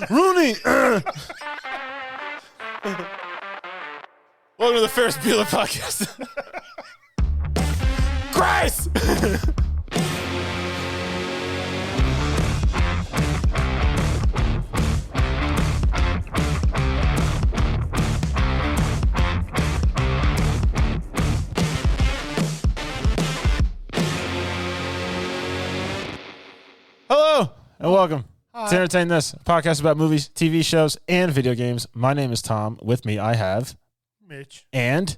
Rooney. Welcome to the Ferris Bueller podcast. Grace. Hello and welcome to Entertain This, a podcast about movies, TV shows, and video games. My name is Tom. With me, I have Mitch. And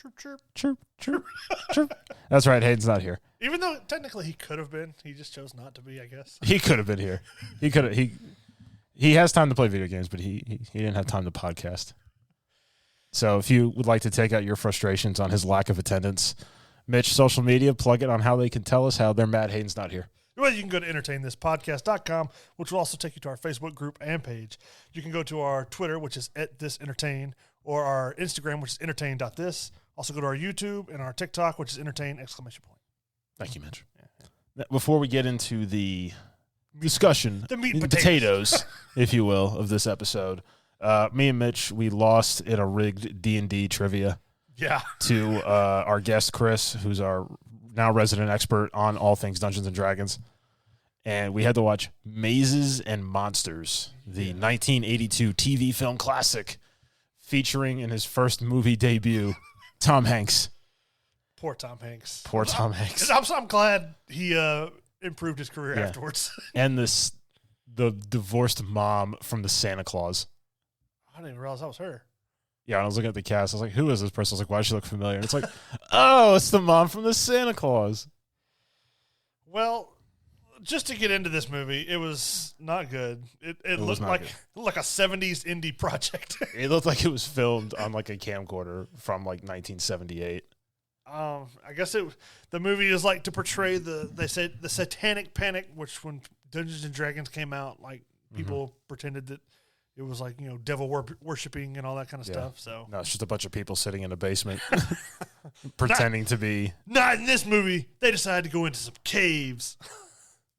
Chirp, chirp. chirp, chirp, chirp. That's right. Hayden's not here. Even though technically he could have been, he just chose not to be, I guess. He could have been here. He could have. He has time to play video games, but he didn't have time to podcast. So if you would like to take out your frustrations on his lack of attendance, Mitch, social media, plug it on how they can tell us how they're mad Hayden's not here. Well, you can go to entertainthispodcast.com, which will also take you to our Facebook group and page. You can go to our Twitter, which is @thisentertain, or our Instagram, which is entertain.this. Also go to our YouTube and our TikTok, which is entertain!! Thank you, Mitch. Yeah. Before we get into the discussion, the meat and potatoes, if you will, of this episode, me and Mitch, we lost in a rigged D&D trivia to our guest, Chris, who's our now resident expert on all things Dungeons & Dragons. And we had to watch Mazes and Monsters, the 1982 TV film classic featuring in his first movie debut, Tom Hanks. Poor Tom Hanks. Poor Tom Hanks. I'm glad he improved his career afterwards. And the divorced mom from the Santa Claus. I didn't even realize that was her. Yeah, and I was looking at the cast. I was like, who is this person? I was like, why does she look familiar? And it's like, oh, it's the mom from the Santa Claus. Well, just to get into this movie, it was not good. It looked like a 70s indie project. It looked like it was filmed on like a camcorder from like 1978. I guess the movie is like to portray the satanic panic, which when Dungeons and Dragons came out, like people pretended that it was like, devil worshiping and all that kind of stuff. So no, it's just a bunch of people sitting in a basement pretending to be. Not in this movie. They decided to go into some caves.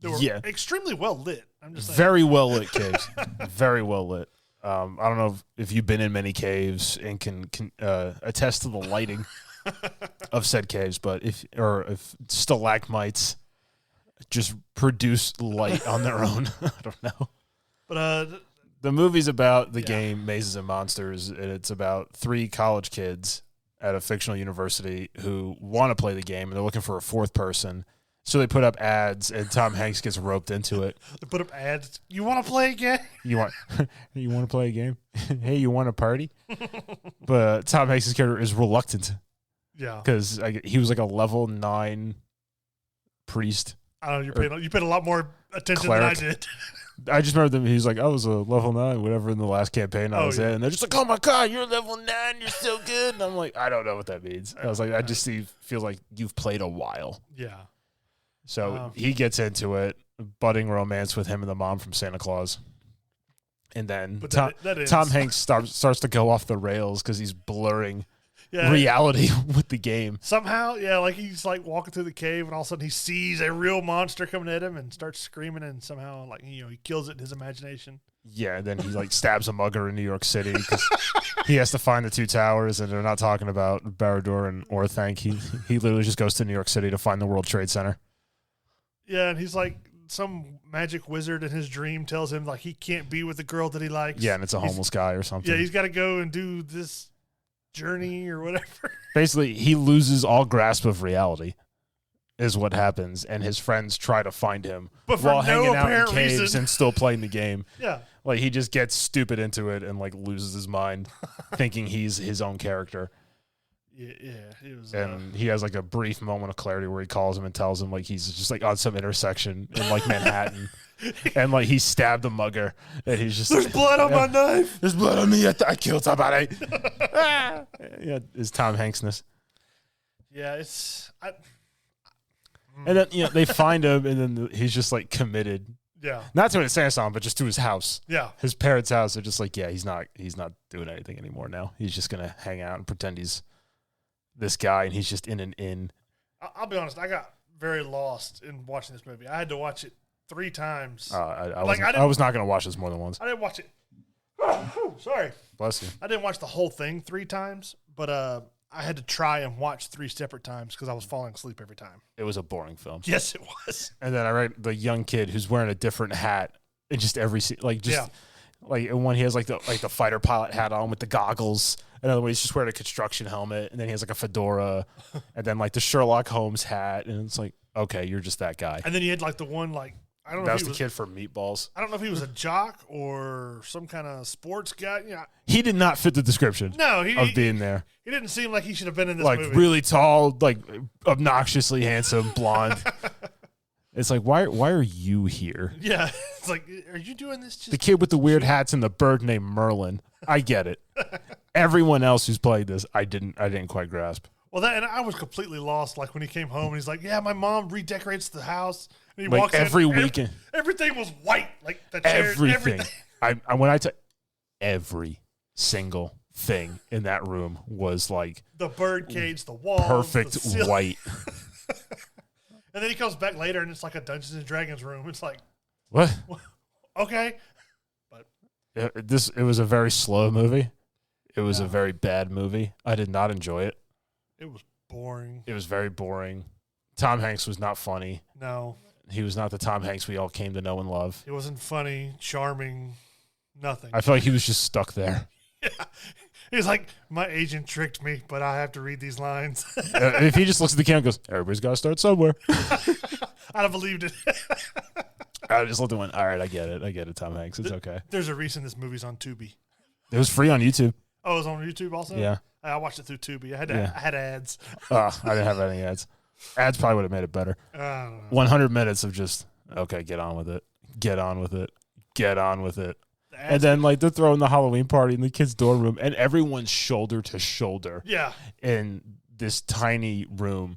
They were extremely well lit. I'm just saying. Very well lit caves. Very well lit. I don't know if you've been in many caves and can attest to the lighting of said caves, but if stalagmites just produce light on their own, I don't know. But the movie's about the game Mazes and Monsters, and it's about 3 college kids at a fictional university who want to play the game, and they're looking for a 4th person. So they put up ads, and Tom Hanks gets roped into it. They put up ads. You want to play a game? You want to play a game? Hey, you want a party? But Tom Hanks' character is reluctant. Yeah, because he was like a level 9 priest. I don't know. You paid a lot more attention cleric. than I did. I just remember he was like, I was a level 9, whatever, in the last campaign I was in. And they're just like, oh my God, you're level 9, you're so good. And I'm like, I don't know what that means. I was like, I just feel like you've played a while. Yeah. So he gets into it, budding romance with him and the mom from Santa Claus. And then Tom Hanks starts to go off the rails because he's blurring reality with the game. Somehow, like he's like walking through the cave and all of a sudden he sees a real monster coming at him and starts screaming, and somehow like he kills it in his imagination. Yeah, and then he like stabs a mugger in New York City because he has to find the 2 towers, and they're not talking about Barad-dûr and Orthanc. He literally just goes to New York City to find the World Trade Center. Yeah, and he's like some magic wizard in his dream tells him like he can't be with the girl that he likes. Yeah, and it's a homeless guy or something. Yeah, he's got to go and do this journey or whatever. Basically, he loses all grasp of reality is what happens, and his friends try to find him while hanging out in caves and still playing the game. Yeah. Like he just gets stupid into it and like loses his mind thinking he's his own character. Yeah, it was. And he has like a brief moment of clarity where he calls him and tells him like he's just like on some intersection in like Manhattan, and like he stabbed a mugger, and he's just there's blood on my knife. There's blood on me. I killed somebody. Yeah, it's Tom Hanksness. Yeah, it's. And then they find him, and then he's just like committed. Yeah. Not to an Samsung, but just to his house. Yeah. His parents' house. They're just like, he's not doing anything anymore now. He's just gonna hang out and pretend he's this guy, and he's just in an inn. I'll be honest, I got very lost in watching this movie. I had to watch it 3 times. I was not going to watch this more than once. I didn't watch it. Sorry. Bless you. I didn't watch the whole thing 3 times, but I had to try and watch 3 separate times because I was falling asleep every time. It was a boring film. Yes, it was. And then I read the young kid who's wearing a different hat in just every scene. Like one he has like the fighter pilot hat on with the goggles. Another one he's just wearing a construction helmet, and then he has like a fedora, and then like the Sherlock Holmes hat, and it's like, okay, you're just that guy. And then you had like the one like I don't know. That if was the kid for Meatballs. I don't know if he was a jock or some kind of sports guy. Yeah, he did not fit the description. No, of being there. He didn't seem like he should have been in this movie. Like really tall, like obnoxiously handsome, blonde. It's like, why are you here? Yeah, it's like, are you doing this? Just the kid with the weird hats and the bird named Merlin. I get it. Everyone else who's played this, I didn't quite grasp. Well, and I was completely lost. Like when he came home and he's like, "Yeah, my mom redecorates the house." And he like walks every in, weekend. Everything was white, like the chairs, everything. Every single thing in that room was like the bird cage, the wall, perfect white. And then he comes back later and it's like a Dungeons and Dragons room. It's like, what? Okay, but it was a very slow movie. It was a very bad movie. I did not enjoy it. It was boring. It was very boring. Tom Hanks was not funny. No. He was not the Tom Hanks we all came to know and love. He wasn't funny, charming, nothing. I feel like he was just stuck there. Yeah. He was like, my agent tricked me, but I have to read these lines. If he just looks at the camera and goes, everybody's got to start somewhere. I'd have believed it. I just looked and went, all right, I get it, Tom Hanks. It's okay. There's a reason this movie's on Tubi. It was free on YouTube. Oh, it was on YouTube also? Yeah. I watched it through Tubi. I had ads. I didn't have any ads. Ads probably would have made it better. 100 minutes of just, okay, get on with it. Get on with it. Get on with it. And then, like, they're throwing the Halloween party in the kids' dorm room, and everyone's shoulder to shoulder. Yeah. In this tiny room,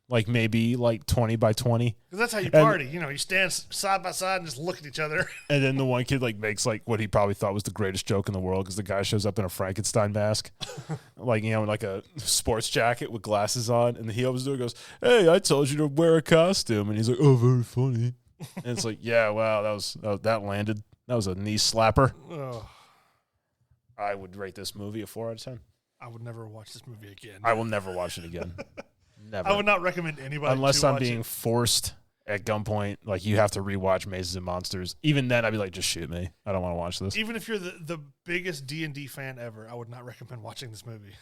like maybe like 20 by 20. Because that's how you party. You know, you stand side by side and just look at each other. And then the one kid like makes like what he probably thought was the greatest joke in the world because the guy shows up in a Frankenstein mask, like, you know, like a sports jacket with glasses on, and he opens the door and goes, "Hey, I told you to wear a costume," and he's like, "Oh, very funny." And it's like, yeah, wow, that landed. That was a knee slapper. Ugh. I would rate this movie a 4 out of 10. I would never watch this movie again. I will never watch it again. Never. I would not recommend anybody unless to I'm watch being it. Forced at gunpoint. Like, you have to rewatch Mazes and Monsters. Even then, I'd be like, just shoot me. I don't want to watch this. Even if you're the biggest D&D fan ever, I would not recommend watching this movie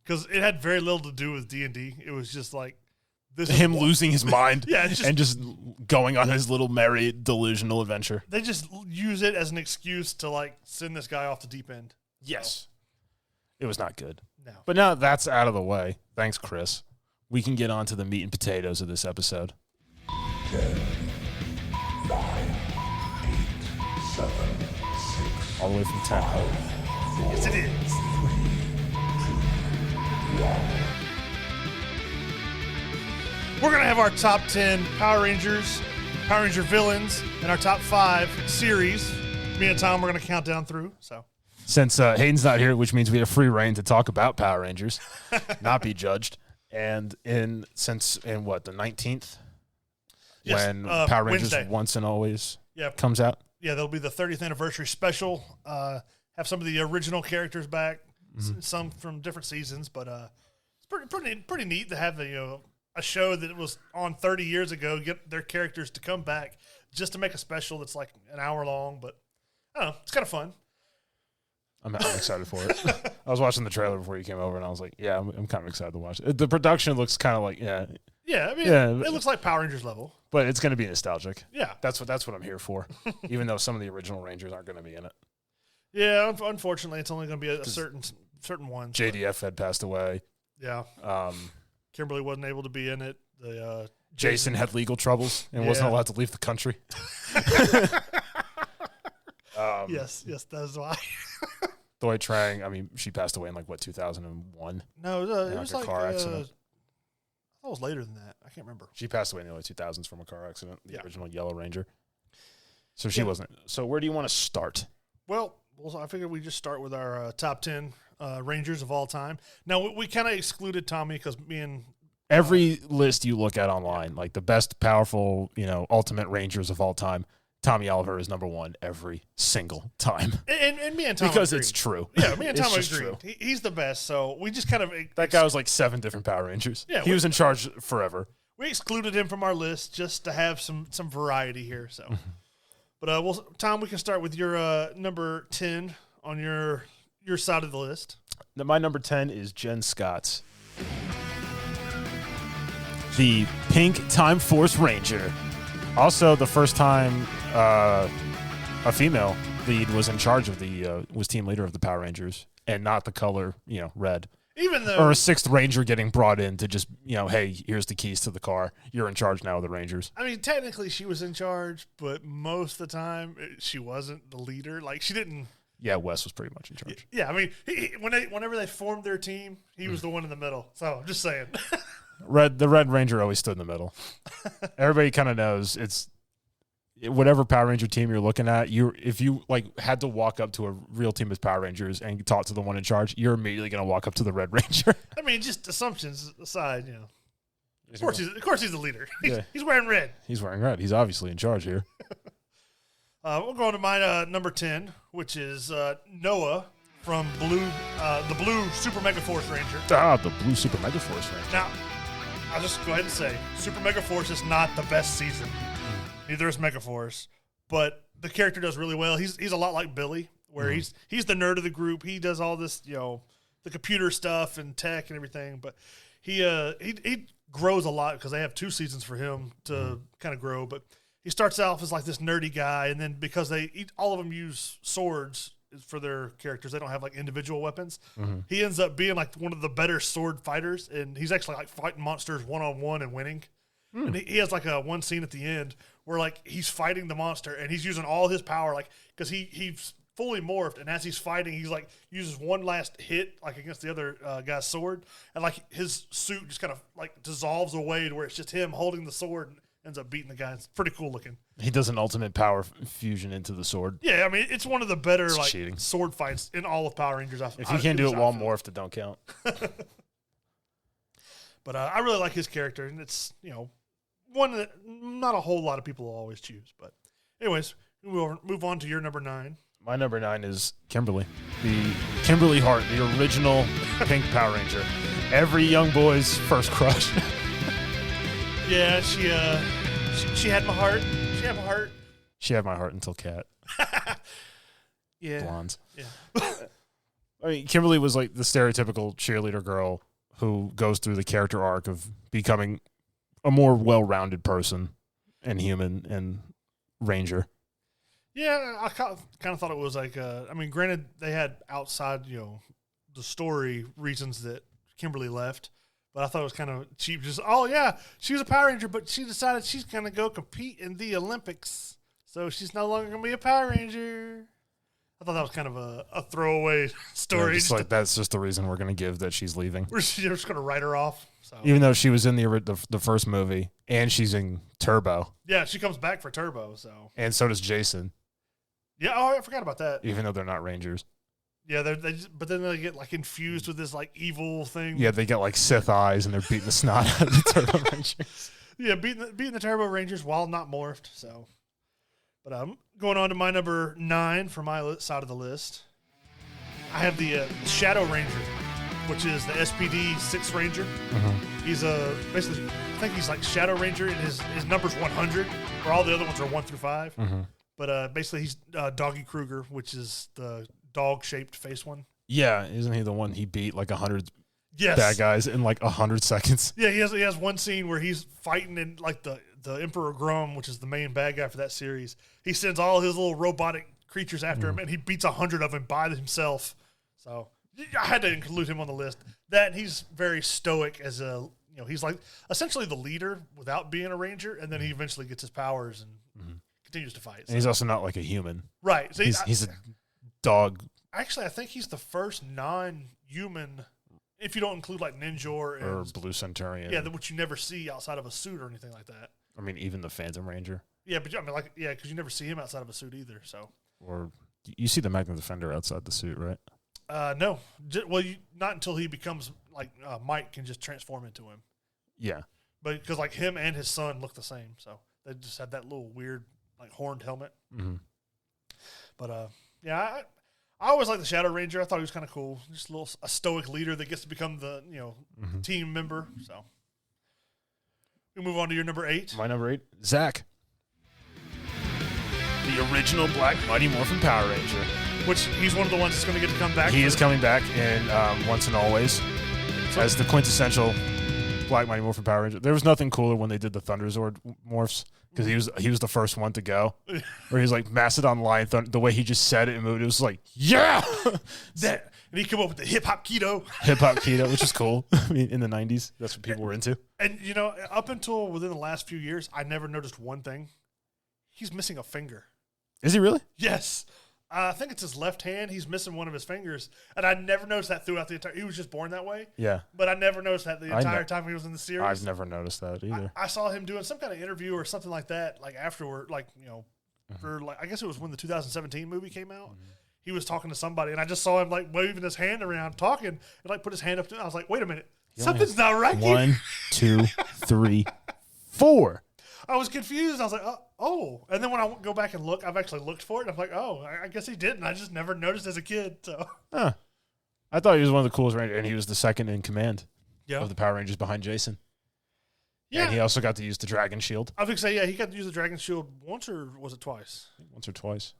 because it had very little to do with D&D. It was just like him losing his mind, yeah, and just going on his little merry delusional adventure. They just use it as an excuse to like send this guy off the deep end. Yes, it was not good. No, but now that's out of the way. Thanks, Chris. We can get on to the meat and potatoes of this episode. 10, 9, 8, 7, 6, all the way from 10. 5, 4, yes, it is. 3, 2, 1. We're going to have our top 10 Power Ranger villains and our top 5 series. Me and Tom, we're going to count down through. So, since Hayden's not here, which means we have free reign to talk about Power Rangers, not be judged. And since the 19th, yes, when Power Rangers Wednesday. Once and Always comes out. Yeah, there'll be the 30th anniversary special. Have some of the original characters back, some from different seasons, but it's pretty neat to have a show that was on 30 years ago, get their characters to come back just to make a special that's like an hour long. But I don't know, it's kind of fun. I'm excited for it. I was watching the trailer before you came over, and I was like, yeah, I'm kind of excited to watch it. The production looks kind of like, yeah. I mean, it looks like Power Rangers level. But it's going to be nostalgic. Yeah. That's what I'm here for, even though some of the original Rangers aren't going to be in it. Yeah, unfortunately, it's only going to be a certain ones. JDF had passed away. Yeah. Kimberly wasn't able to be in it. Jason had legal troubles and wasn't allowed to leave the country. Yes, that's why. Doi Trang, I mean, she passed away in 2001? No, it was a car accident. I thought it was later than that. I can't remember. She passed away in the early 2000s from a car accident, the original Yellow Ranger. So she wasn't. So where do you want to start? Well, I figured we just start with our top 10 Rangers of all time. Now, we kind of excluded Tommy because me and Every list you look at online, like the best powerful, ultimate rangers of all time, Tommy Oliver is number one every single time. And me and Tom because agreed. It's true. Yeah, me and Tom It's agreed. He's the best. So we just kind of that guy was like 7 different Power Rangers. Yeah, he was in charge forever. We excluded him from our list just to have some variety here. So, but Tom, we can start with your number 10 on your side of the list. My number 10 is Jen Scott's, the Pink Time Force Ranger. Also, the first time a female lead was in charge of was team leader of the Power Rangers, and not the color, red. Even though, or a 6th Ranger getting brought in to just, hey, here's the keys to the car. You're in charge now of the Rangers. I mean, technically she was in charge, but most of the time she wasn't the leader. Like, she didn't. Yeah, Wes was pretty much in charge. Yeah, I mean, whenever they formed their team, he was the one in the middle. So, I'm just saying. The Red Ranger always stood in the middle. Everybody kind of knows it's whatever Power Ranger team you're looking at. If you had to walk up to a real team of Power Rangers and talk to the one in charge, you're immediately going to walk up to the Red Ranger. I mean, just assumptions aside, Of course, he's the leader. He's wearing red. He's wearing red. He's obviously in charge here. We'll go on to my number 10, which is Noah from the Blue Super Mega Force Ranger. The Blue Super Mega Force Ranger. Now, I'll just go ahead and say, Super Mega Force is not the best season. Neither is Mega Force, but the character does really well. He's a lot like Billy, where he's the nerd of the group. He does all this, the computer stuff and tech and everything. But he grows a lot because they have 2 seasons for him to kind of grow. But he starts off as like this nerdy guy, and then because all of them use swords for their characters, they don't have like individual weapons. He ends up being like one of the better sword fighters, and he's actually like fighting monsters one-on-one and winning. And he has like one scene at the end where like he's fighting the monster and he's using all his power, like because he's fully morphed, and as he's fighting, he's like uses one last hit like against the other guy's sword, and like his suit just kind of like dissolves away to where it's just him holding the sword and ends up beating the guy. It's pretty cool looking. He does an ultimate power fusion into the sword. Yeah, I mean it's one of the better cheating. Sword fights in all of Power Rangers. If you can't do it while morphed, it don't count. But I really like his character, and it's one that not a whole lot of people will always choose. But anyways, we'll move on to your number 9. My number 9 is Kimberly. The Kimberly Hart, the original Pink Power Ranger. Every young boy's first crush. Yeah, she had my heart. She had my heart. She had my heart until Cat. Yeah. Blondes. Yeah. I mean, Kimberly was like the stereotypical cheerleader girl who goes through the character arc of becoming a more well-rounded person and human and ranger. Yeah, I kind of thought it was like, granted, they had outside, the story reasons that Kimberly left, but I thought it was kind of cheap. Just, she was a Power Ranger, but she decided she's going to go compete in the Olympics, so she's no longer going to be a Power Ranger. I thought that was kind of a throwaway story. Yeah, that's just the reason we're going to give that she's leaving. We're just going to write her off. So. Even though she was in the first movie, and she's in Turbo. Yeah, she comes back for Turbo. So. And so does Jason. Yeah, I forgot about that. Even though they're not Rangers. Yeah, but then they get like infused with this like evil thing. Yeah, they get like Sith eyes, and they're beating the snot out of the Turbo Rangers. Yeah, beating the Turbo Rangers while not morphed. So, but I'm going on to my number 9 for my side of the list. I have the Shadow Ranger, which is the SPD 6th Ranger. He's basically, I think he's like Shadow Ranger, and his number's 100, where all the other ones are 1 through 5. But basically, he's Doggy Kruger, which is the dog-shaped face one. Yeah, isn't he the one he beat like 100 bad guys in like 100 seconds? Yeah, he has one scene where he's fighting in like the Emperor Grum, which is the main bad guy for that series. He sends all his little robotic creatures after him, and he beats 100 of them by himself. So I had to include him on the list. That, and he's very stoic as he's like essentially the leader without being a ranger, and then he eventually gets his powers and continues to fight. So. And he's also not like a human. Right. So he's a dog. Actually, I think he's the first non-human, if you don't include like Ninjor or Blue Centurion. Yeah, which you never see outside of a suit or anything like that. I mean, even the Phantom Ranger. Yeah, but because you never see him outside of a suit either. So. Or you see the Magnum Defender outside the suit, right? No. Not until he becomes like Mike can just transform into him. Yeah. But because like him and his son look the same, so they just had that little weird like horned helmet. Mm-hmm. But I always liked the Shadow Ranger. I thought he was kind of cool, just a stoic leader that gets to become the team member. So we move on to your number 8. My number 8, Zach, the original Black Mighty Morphin Power Ranger. Which he's one of the ones that's going to get to come back. He is coming back in Once and Always as the quintessential Black Mighty Morphin Power Ranger. There was nothing cooler when they did the Thunderzord morphs because he was the first one to go. Where he's like Mastodon Lion Thunder. The way he just said it and moved, it was like, yeah! And he came up with the hip-hop keto. Hip-hop keto, which is cool. I mean, in the 90s, that's what people were into. And, up until within the last few years, I never noticed one thing. He's missing a finger. Is he really? Yes. I think it's his left hand. He's missing one of his fingers. And I never noticed that throughout the entire... He was just born that way. Yeah. But I never noticed that the entire time he was in the series. I've never noticed that either. I saw him doing some kind of interview or something like that, like afterward, like, for like, I guess it was when the 2017 movie came out. Mm-hmm. He was talking to somebody, and I just saw him like waving his hand around, talking, and like put his hand up to it. I was like, wait a minute. Something's not right here. 1, 2, 3, 4. I was confused. I was like, oh. And then when I go back and look, I've actually looked for it. And I'm like, oh, I guess he didn't. I just never noticed as a kid. So, I thought he was one of the coolest Rangers, and he was the second in command yeah. of the Power Rangers behind Jason. Yeah. And he also got to use the Dragon Shield. I was going to say, yeah, he got to use the Dragon Shield once, or was it twice? Once or twice.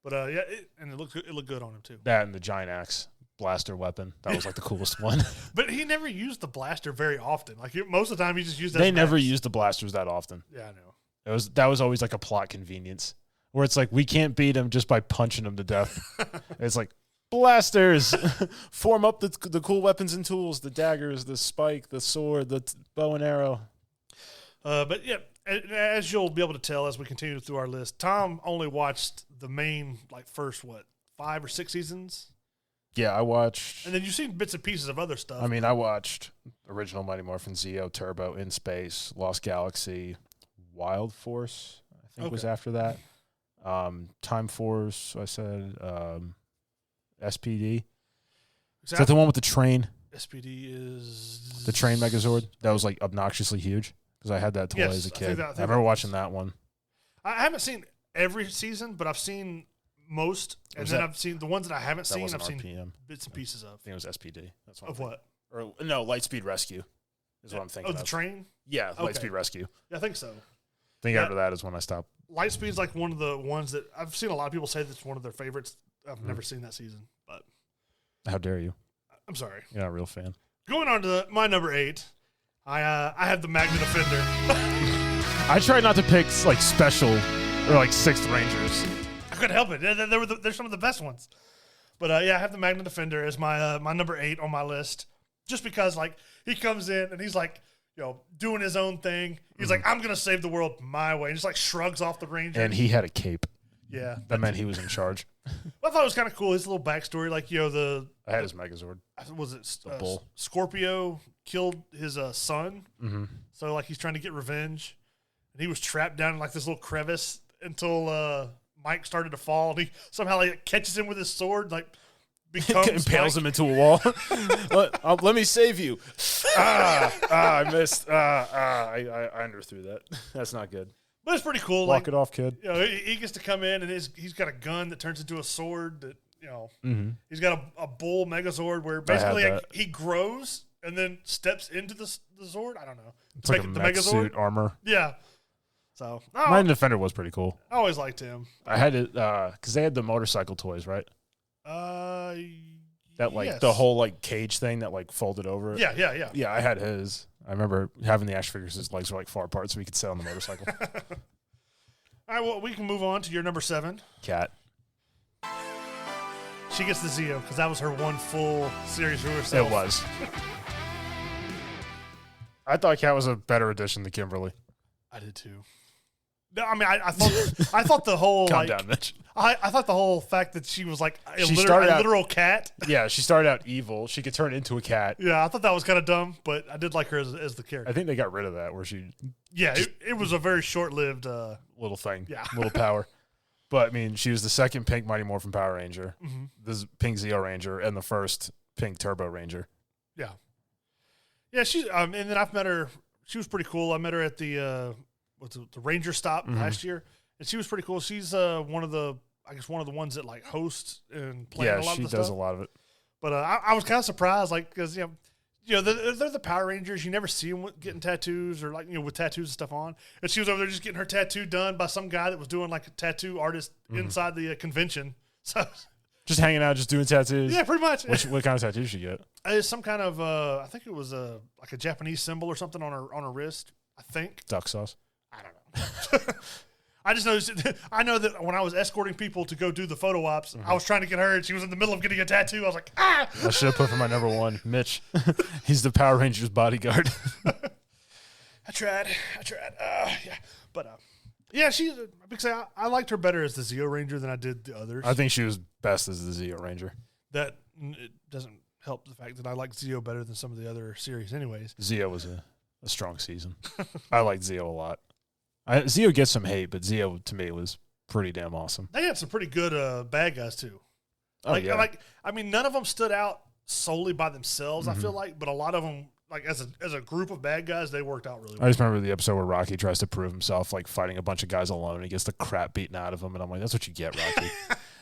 But, it looked good on him, too. That and the Giant Axe blaster weapon. That was like the coolest one. But he never used the blaster very often. Like, most of the time, he just used that. They never used the blasters that often. Yeah, I know. That was always like a plot convenience where it's like we can't beat him just by punching him to death. It's like blasters, form up the cool weapons and tools, the daggers, the spike, the sword, the bow and arrow. But yeah, as you'll be able to tell as we continue through our list, Tom only watched the main first 5 or 6 seasons. Yeah, I watched, and then you've seen bits and pieces of other stuff. I mean, I watched original Mighty Morphin Zeo, Turbo, In Space, Lost Galaxy. Wild Force, I think, was after that. Time Force, I said. SPD. Is that the one with the train? SPD is... The train Megazord? That was, obnoxiously huge, because I had that toy as a kid. I remember watching that one. I haven't seen every season, but I've seen most, and then I've seen the ones that I haven't seen, I've seen bits and pieces of. I think it was SPD. That's what of what? Or, no, Lightspeed Rescue is what I'm thinking of. Oh, the train? Yeah, Lightspeed Rescue. Yeah, I think so. I think after that is when I stopped. Lightspeed's one of the ones that I've seen a lot of people say that's one of their favorites. I've never seen that season, but how dare you? I'm sorry. You're not a real fan. Going on to my number 8, I have the Magna Defender. I try not to pick special or 6th Rangers. I couldn't help it. They're some of the best ones. But I have the Magna Defender as my number 8 on my list, just because he comes in and he's doing his own thing. He's like, I'm going to save the world my way. And just shrugs off the Ranger. And he had a cape. Yeah. That meant he was in charge. Well, I thought it was kind of cool. His little backstory. I had his Megazord. Was it the bull? Scorpio killed his son. Mm-hmm. So he's trying to get revenge. And he was trapped down in this little crevice until Mike started to fall. And he somehow catches him with his sword, impales him into a wall. Let me save you. I missed. I underthrew that. That's not good. But it's pretty cool. Walk it off, kid. He gets to come in and he's got a gun that turns into a sword that he's got a bull Megazord where basically he grows and then steps into the sword. I don't know. It's like a mech suit armor. Yeah. So my Defender was pretty cool. I always liked him. I had it because they had the motorcycle toys, right? That yes. The whole cage thing that folded over. Yeah. Yeah, I had his. I remember having the action figures. His legs were far apart, so we could sit on the motorcycle. All right, well, we can move on to your number 7. Cat. She gets the Zeo because that was her one full series for herself. It was. I thought Cat was a better addition to Kimberly. I did too. No, I mean, I thought the whole Calm down, Mitch. I thought the whole fact that she was a literal cat. Yeah, she started out evil. She could turn into a cat. Yeah, I thought that was kind of dumb, but I did like her as the character. I think they got rid of that where she. Yeah, it was a very short-lived little thing. Yeah, little power. But I mean, she was the second pink Mighty Morphin Power Ranger, the pink Zeo Ranger, and the first pink Turbo Ranger. Yeah. Yeah, she's and then I've met her. she was pretty cool. I met her at the Ranger stop last year, and she was pretty cool. She's one of the ones that like hosts and play a lot of the stuff. Yeah, she does a lot of it. But I was kind of surprised, like, because they're the Power Rangers. You never see them getting tattoos or like with tattoos and stuff on. And she was over there just getting her tattoo done by some guy that was doing like a tattoo artist inside the convention. So just hanging out, just doing tattoos. Yeah, pretty much. What kind of tattoo did she get? It's some kind of I think it was like a Japanese symbol or something on her wrist. I think duck sauce. I don't know. I just I know that when I was escorting people to go do the photo ops, I was trying to get her, and she was in the middle of getting a tattoo. I was like, ah! I should have put for my number one, Mitch. He's the Power Rangers bodyguard. I tried. Yeah. But, yeah, because I liked her better as the Zeo Ranger than I did the others. I think she was best as the Zeo Ranger. That it doesn't help the fact that I like Zeo better than some of the other series anyways. Zeo was a strong season. I liked Zeo a lot. Zeo gets some hate, but Zeo to me was pretty damn awesome. They had some pretty good bad guys too. I mean, none of them stood out solely by themselves. I feel like, but a lot of them, like as a group of bad guys, they worked out really well. I just remember the episode where Rocky tries to prove himself, like fighting a bunch of guys alone. And he gets the crap beaten out of him, and I'm like, that's what you get, Rocky.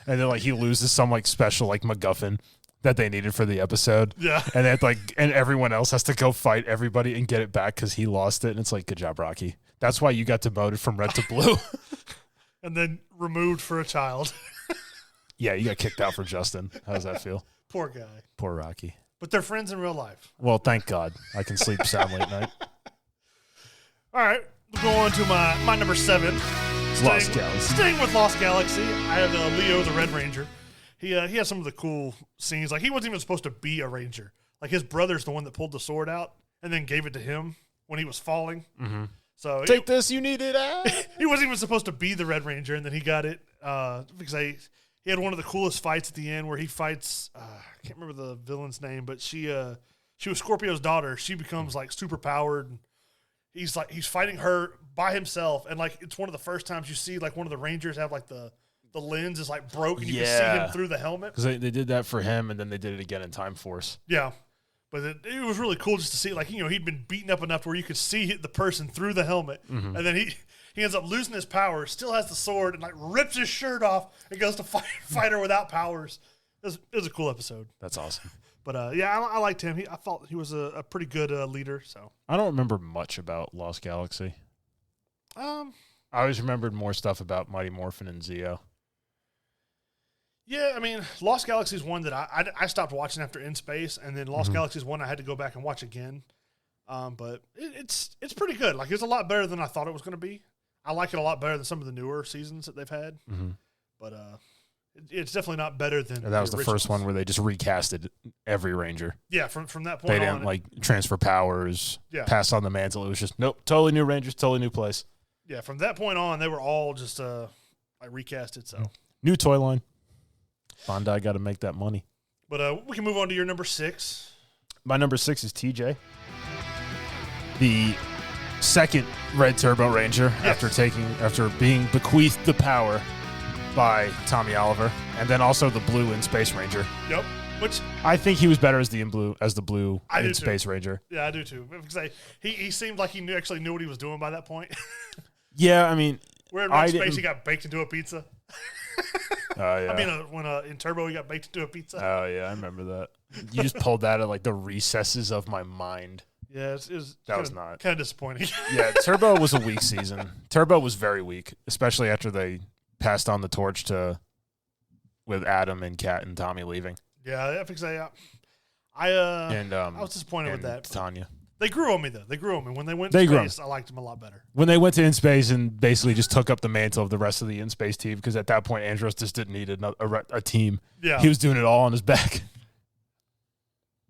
And then like he loses some like special like MacGuffin that they needed for the episode. Yeah. And then and everyone else has to go fight everybody and get it back because he lost it. And it's like, good job, Rocky. That's why you got demoted from red to blue. And then removed for a child. Yeah, you got kicked out for Justin. How does that feel? Poor guy. Poor Rocky. But they're friends in real life. Well, thank God. I can sleep soundly at night. All right. We'll go on to my number 7. Lost Galaxy. Staying with Lost Galaxy, I have Leo the Red Ranger. He has some of the cool scenes. Like, he wasn't even supposed to be a ranger. Like, his brother's the one that pulled the sword out and then gave it to him when he was falling. Mm-hmm. So take this, you need it. He wasn't even supposed to be the Red Ranger, and then he got it because he had one of the coolest fights at the end where he fights. I can't remember the villain's name, but she was Scorpio's daughter. She becomes like super powered. And he's fighting her by himself, and like it's one of the first times you see like one of the Rangers have like the lens is like broke, and you can see him through the helmet. Because they did that for him, and then they did it again in Time Force. Yeah. But it was really cool just to see, like, he'd been beaten up enough where you could see the person through the helmet. Mm-hmm. And then he ends up losing his power, still has the sword, and, like, rips his shirt off and goes to fight her without powers. It was a cool episode. That's awesome. But, yeah, I liked him. I thought he was a pretty good leader. So I don't remember much about Lost Galaxy. I always remembered more stuff about Mighty Morphin and Zeo. Yeah, I mean, Lost Galaxy is one that I stopped watching after In Space, and then Lost Galaxy is one I had to go back and watch again. But it's pretty good. Like, it's a lot better than I thought it was going to be. I like it a lot better than some of the newer seasons that they've had. Mm-hmm. But it's definitely not better than. And that was the first one where they just recasted every Ranger. Yeah, from that point they didn't like transfer powers, pass on the mantle. It was just nope, totally new Rangers, totally new place. Yeah, from that point on, they were all just like recasted. So new toy line. Bandai got to make that money. But we can move on to your number 6. My number 6 is TJ, the second Red Turbo Ranger after being bequeathed the power by Tommy Oliver, and then also the blue In Space Ranger. Yep. Which I think he was better as the blue In Space Ranger. Yeah, I do too. Because he seemed like he actually knew what he was doing by that point. Yeah, I mean, where in Red Space he got baked into a pizza. Oh, yeah. I mean, when in Turbo he got baked into a pizza. Oh, yeah, I remember that. You just pulled that at, like, the recesses of my mind. Yeah, it was not. Kind of disappointing. Yeah, Turbo was a weak season. Turbo was very weak, especially after they passed on the torch with Adam and Kat and Tommy leaving. Yeah, I think so. I was disappointed with that. Tanya. They grew on me, though. They grew on me. When they went to space, I liked them a lot better. When they went to In Space and basically just took up the mantle of the rest of the In Space team, because at that point, Andros just didn't need a team. Yeah. He was doing it all on his back.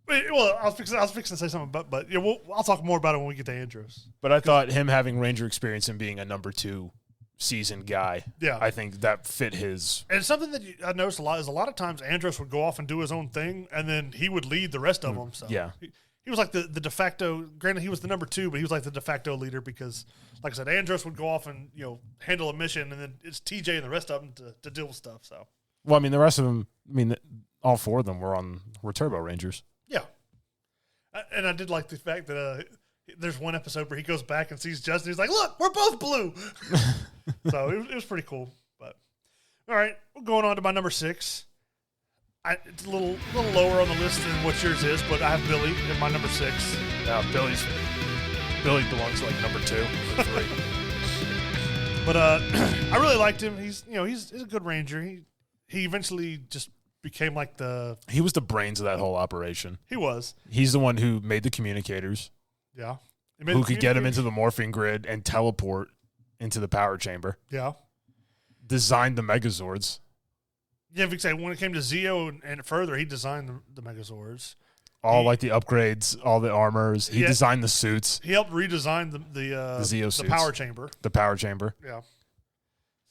Well, I was fixing to say something, but yeah, I'll talk more about it when we get to Andros. But I thought him having Ranger experience and being a number 2 seasoned guy, I think that fit his. And something that I noticed a lot is a lot of times Andros would go off and do his own thing, and then he would lead the rest of them. So yeah. He was like the de facto. Granted, he was the number 2, but he was like the de facto leader because, like I said, Andros would go off and handle a mission, and then it's TJ and the rest of them to deal with stuff. So, well, I mean, the rest of them. I mean, all 4 of them were Turbo Rangers. Yeah, and I did like the fact that there's one episode where he goes back and sees Justin. He's like, "Look, we're both blue." So it was pretty cool. But all right, we're going on to my number 6. It's a little lower on the list than what yours is, but I have Billy in my number 6. Billy belongs like number 2 or 3. But I really liked him. He's a good ranger. He eventually just became like he was the brains of that whole operation. He was. He's the one who made the communicators. Yeah. Who could get him into the morphing grid and teleport into the power chamber. Yeah. Designed the Megazords. Yeah, because when it came to Zeo and further, he designed the Megazords. Like the upgrades, all the armors. He designed the suits. He helped redesign the Zeo suits. The power chamber. The power chamber. Yeah.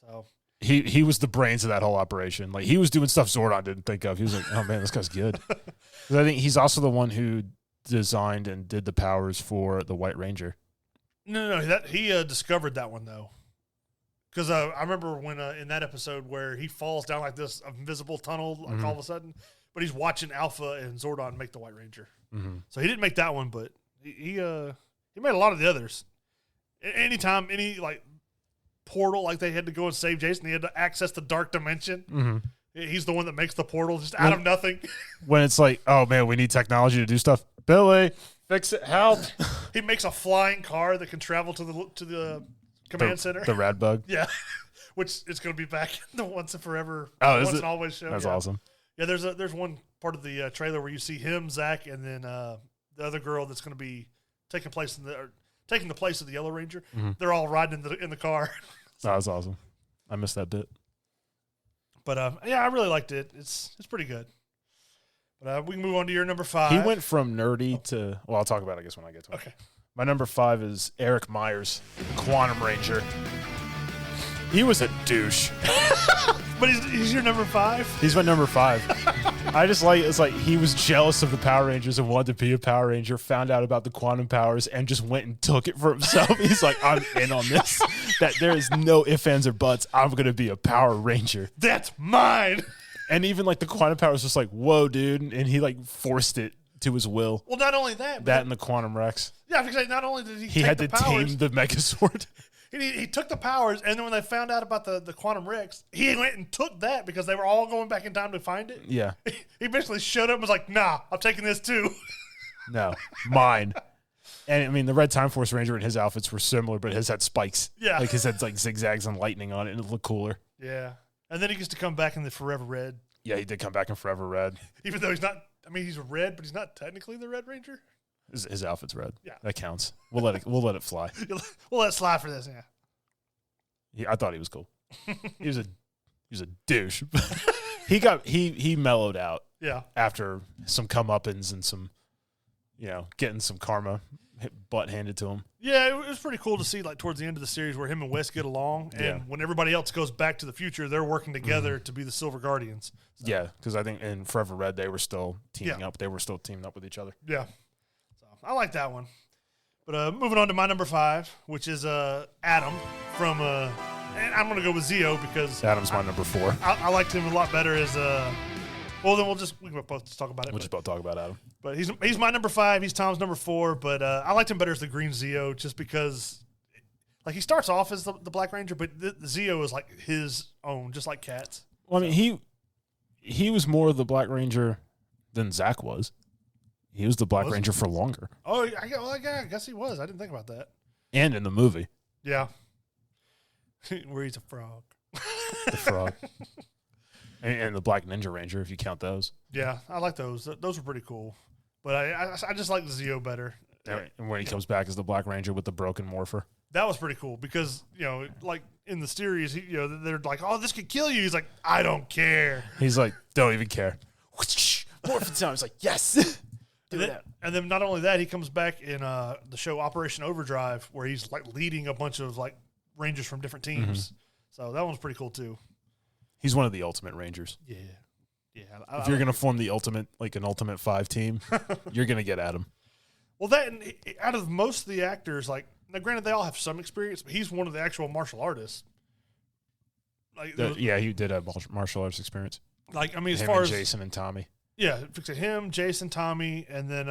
So he was the brains of that whole operation. Like he was doing stuff Zordon didn't think of. He was like, oh man, this guy's good. I think he's also the one who designed and did the powers for the White Ranger. No, he discovered that one though. Because I remember when in that episode where he falls down like this invisible tunnel, like all of a sudden, but he's watching Alpha and Zordon make the White Ranger. Mm-hmm. So he didn't make that one, but he made a lot of the others. Anytime any like portal, like they had to go and save Jason, he had to access the dark dimension. Mm-hmm. He's the one that makes the portal just out of nothing. When it's like, oh man, we need technology to do stuff. Billy, fix it, help. He makes a flying car that can travel to the command center. The Rad Bug. Yeah. Which is going to be back in the Once and Forever, Once and Always show. That's awesome. Yeah, there's one part of the trailer where you see him, Zach, and then the other girl that's going to be taking the place of the Yellow Ranger. Mm-hmm. They're all riding in the car. That was awesome. I missed that bit. But I really liked it. It's pretty good. But we can move on to your number 5. He went from nerdy to I'll talk about it, I guess, when I get to it. Okay. My number 5 is Eric Myers, Quantum Ranger. He was a douche. But he's your number 5? He's my number 5. I just it's like he was jealous of the Power Rangers and wanted to be a Power Ranger, found out about the quantum powers, and just went and took it for himself. He's like, I'm in on this. That there is no ifs, ands, or buts. I'm going to be a Power Ranger. That's mine. And even like the quantum power was just like, whoa, dude. And he like forced it to his will. Well, not only that. That and the Quantum Rex. Yeah, because not only did he had take to tame the Megazord. He took the powers, and then when they found out about the Quantum Rex, he went and took that because they were all going back in time to find it. Yeah. He basically showed up and was like, nah, I'm taking this too. No, mine. And I mean, the Red Time Force Ranger and his outfits were similar, but his had spikes. Yeah. Like his had like zigzags and lightning on it, and it looked cooler. Yeah. And then he gets to come back in the Forever Red. Yeah, he did come back in Forever Red. Even though he's not, he's red, but he's not technically the Red Ranger. His outfit's red. Yeah. That counts. We'll let it fly. We'll let it slide for this, yeah. I thought he was cool. He was a douche. he mellowed out. Yeah. After some comeuppance and some, getting some karma butt handed to him. Yeah, it was pretty cool to see like towards the end of the series where him and Wes get along, and when everybody else goes back to the future, they're working together to be the Silver Guardians. So. Yeah, because I think in Forever Red they were still teaming up. They were still teaming up with each other. Yeah, so I like that one. But moving on to my number 5, which is Adam from. And I'm going to go with Zeo because Adam's my number 4. I liked him a lot better as well, then we can both talk about it. We'll just both talk about Adam. But he's my number 5. He's Tom's number 4. But I liked him better as the Green Zeo just because, like, he starts off as the Black Ranger, but the Zeo is like his own, just like Cat's. Well, I mean, he was more the Black Ranger than Zach was. He was the Black Ranger for longer. Oh, I guess he was. I didn't think about that. And in the movie. Yeah. Where he's a frog. The frog. And the Black Ninja Ranger, if you count those. Yeah, I like those. Those were pretty cool. But I just like the Zeo better. And when he comes back as the Black Ranger with the broken morpher. That was pretty cool because, like in the series, they're like, oh, this could kill you. He's like, I don't care. He's like, don't even care. Morphin' time. He's like, yes. And then not only that, he comes back in the show Operation Overdrive where he's like leading a bunch of like Rangers from different teams. Mm-hmm. So that one's pretty cool too. He's one of the Ultimate Rangers. Yeah. If you're going to form the Ultimate 5 team, you're going to get Adam. Well, out of most of the actors, like, now granted they all have some experience, but he's one of the actual martial artists. Like, he did have martial arts experience. Like, I mean, as far as Jason and Tommy. Yeah, him, Jason, Tommy, and then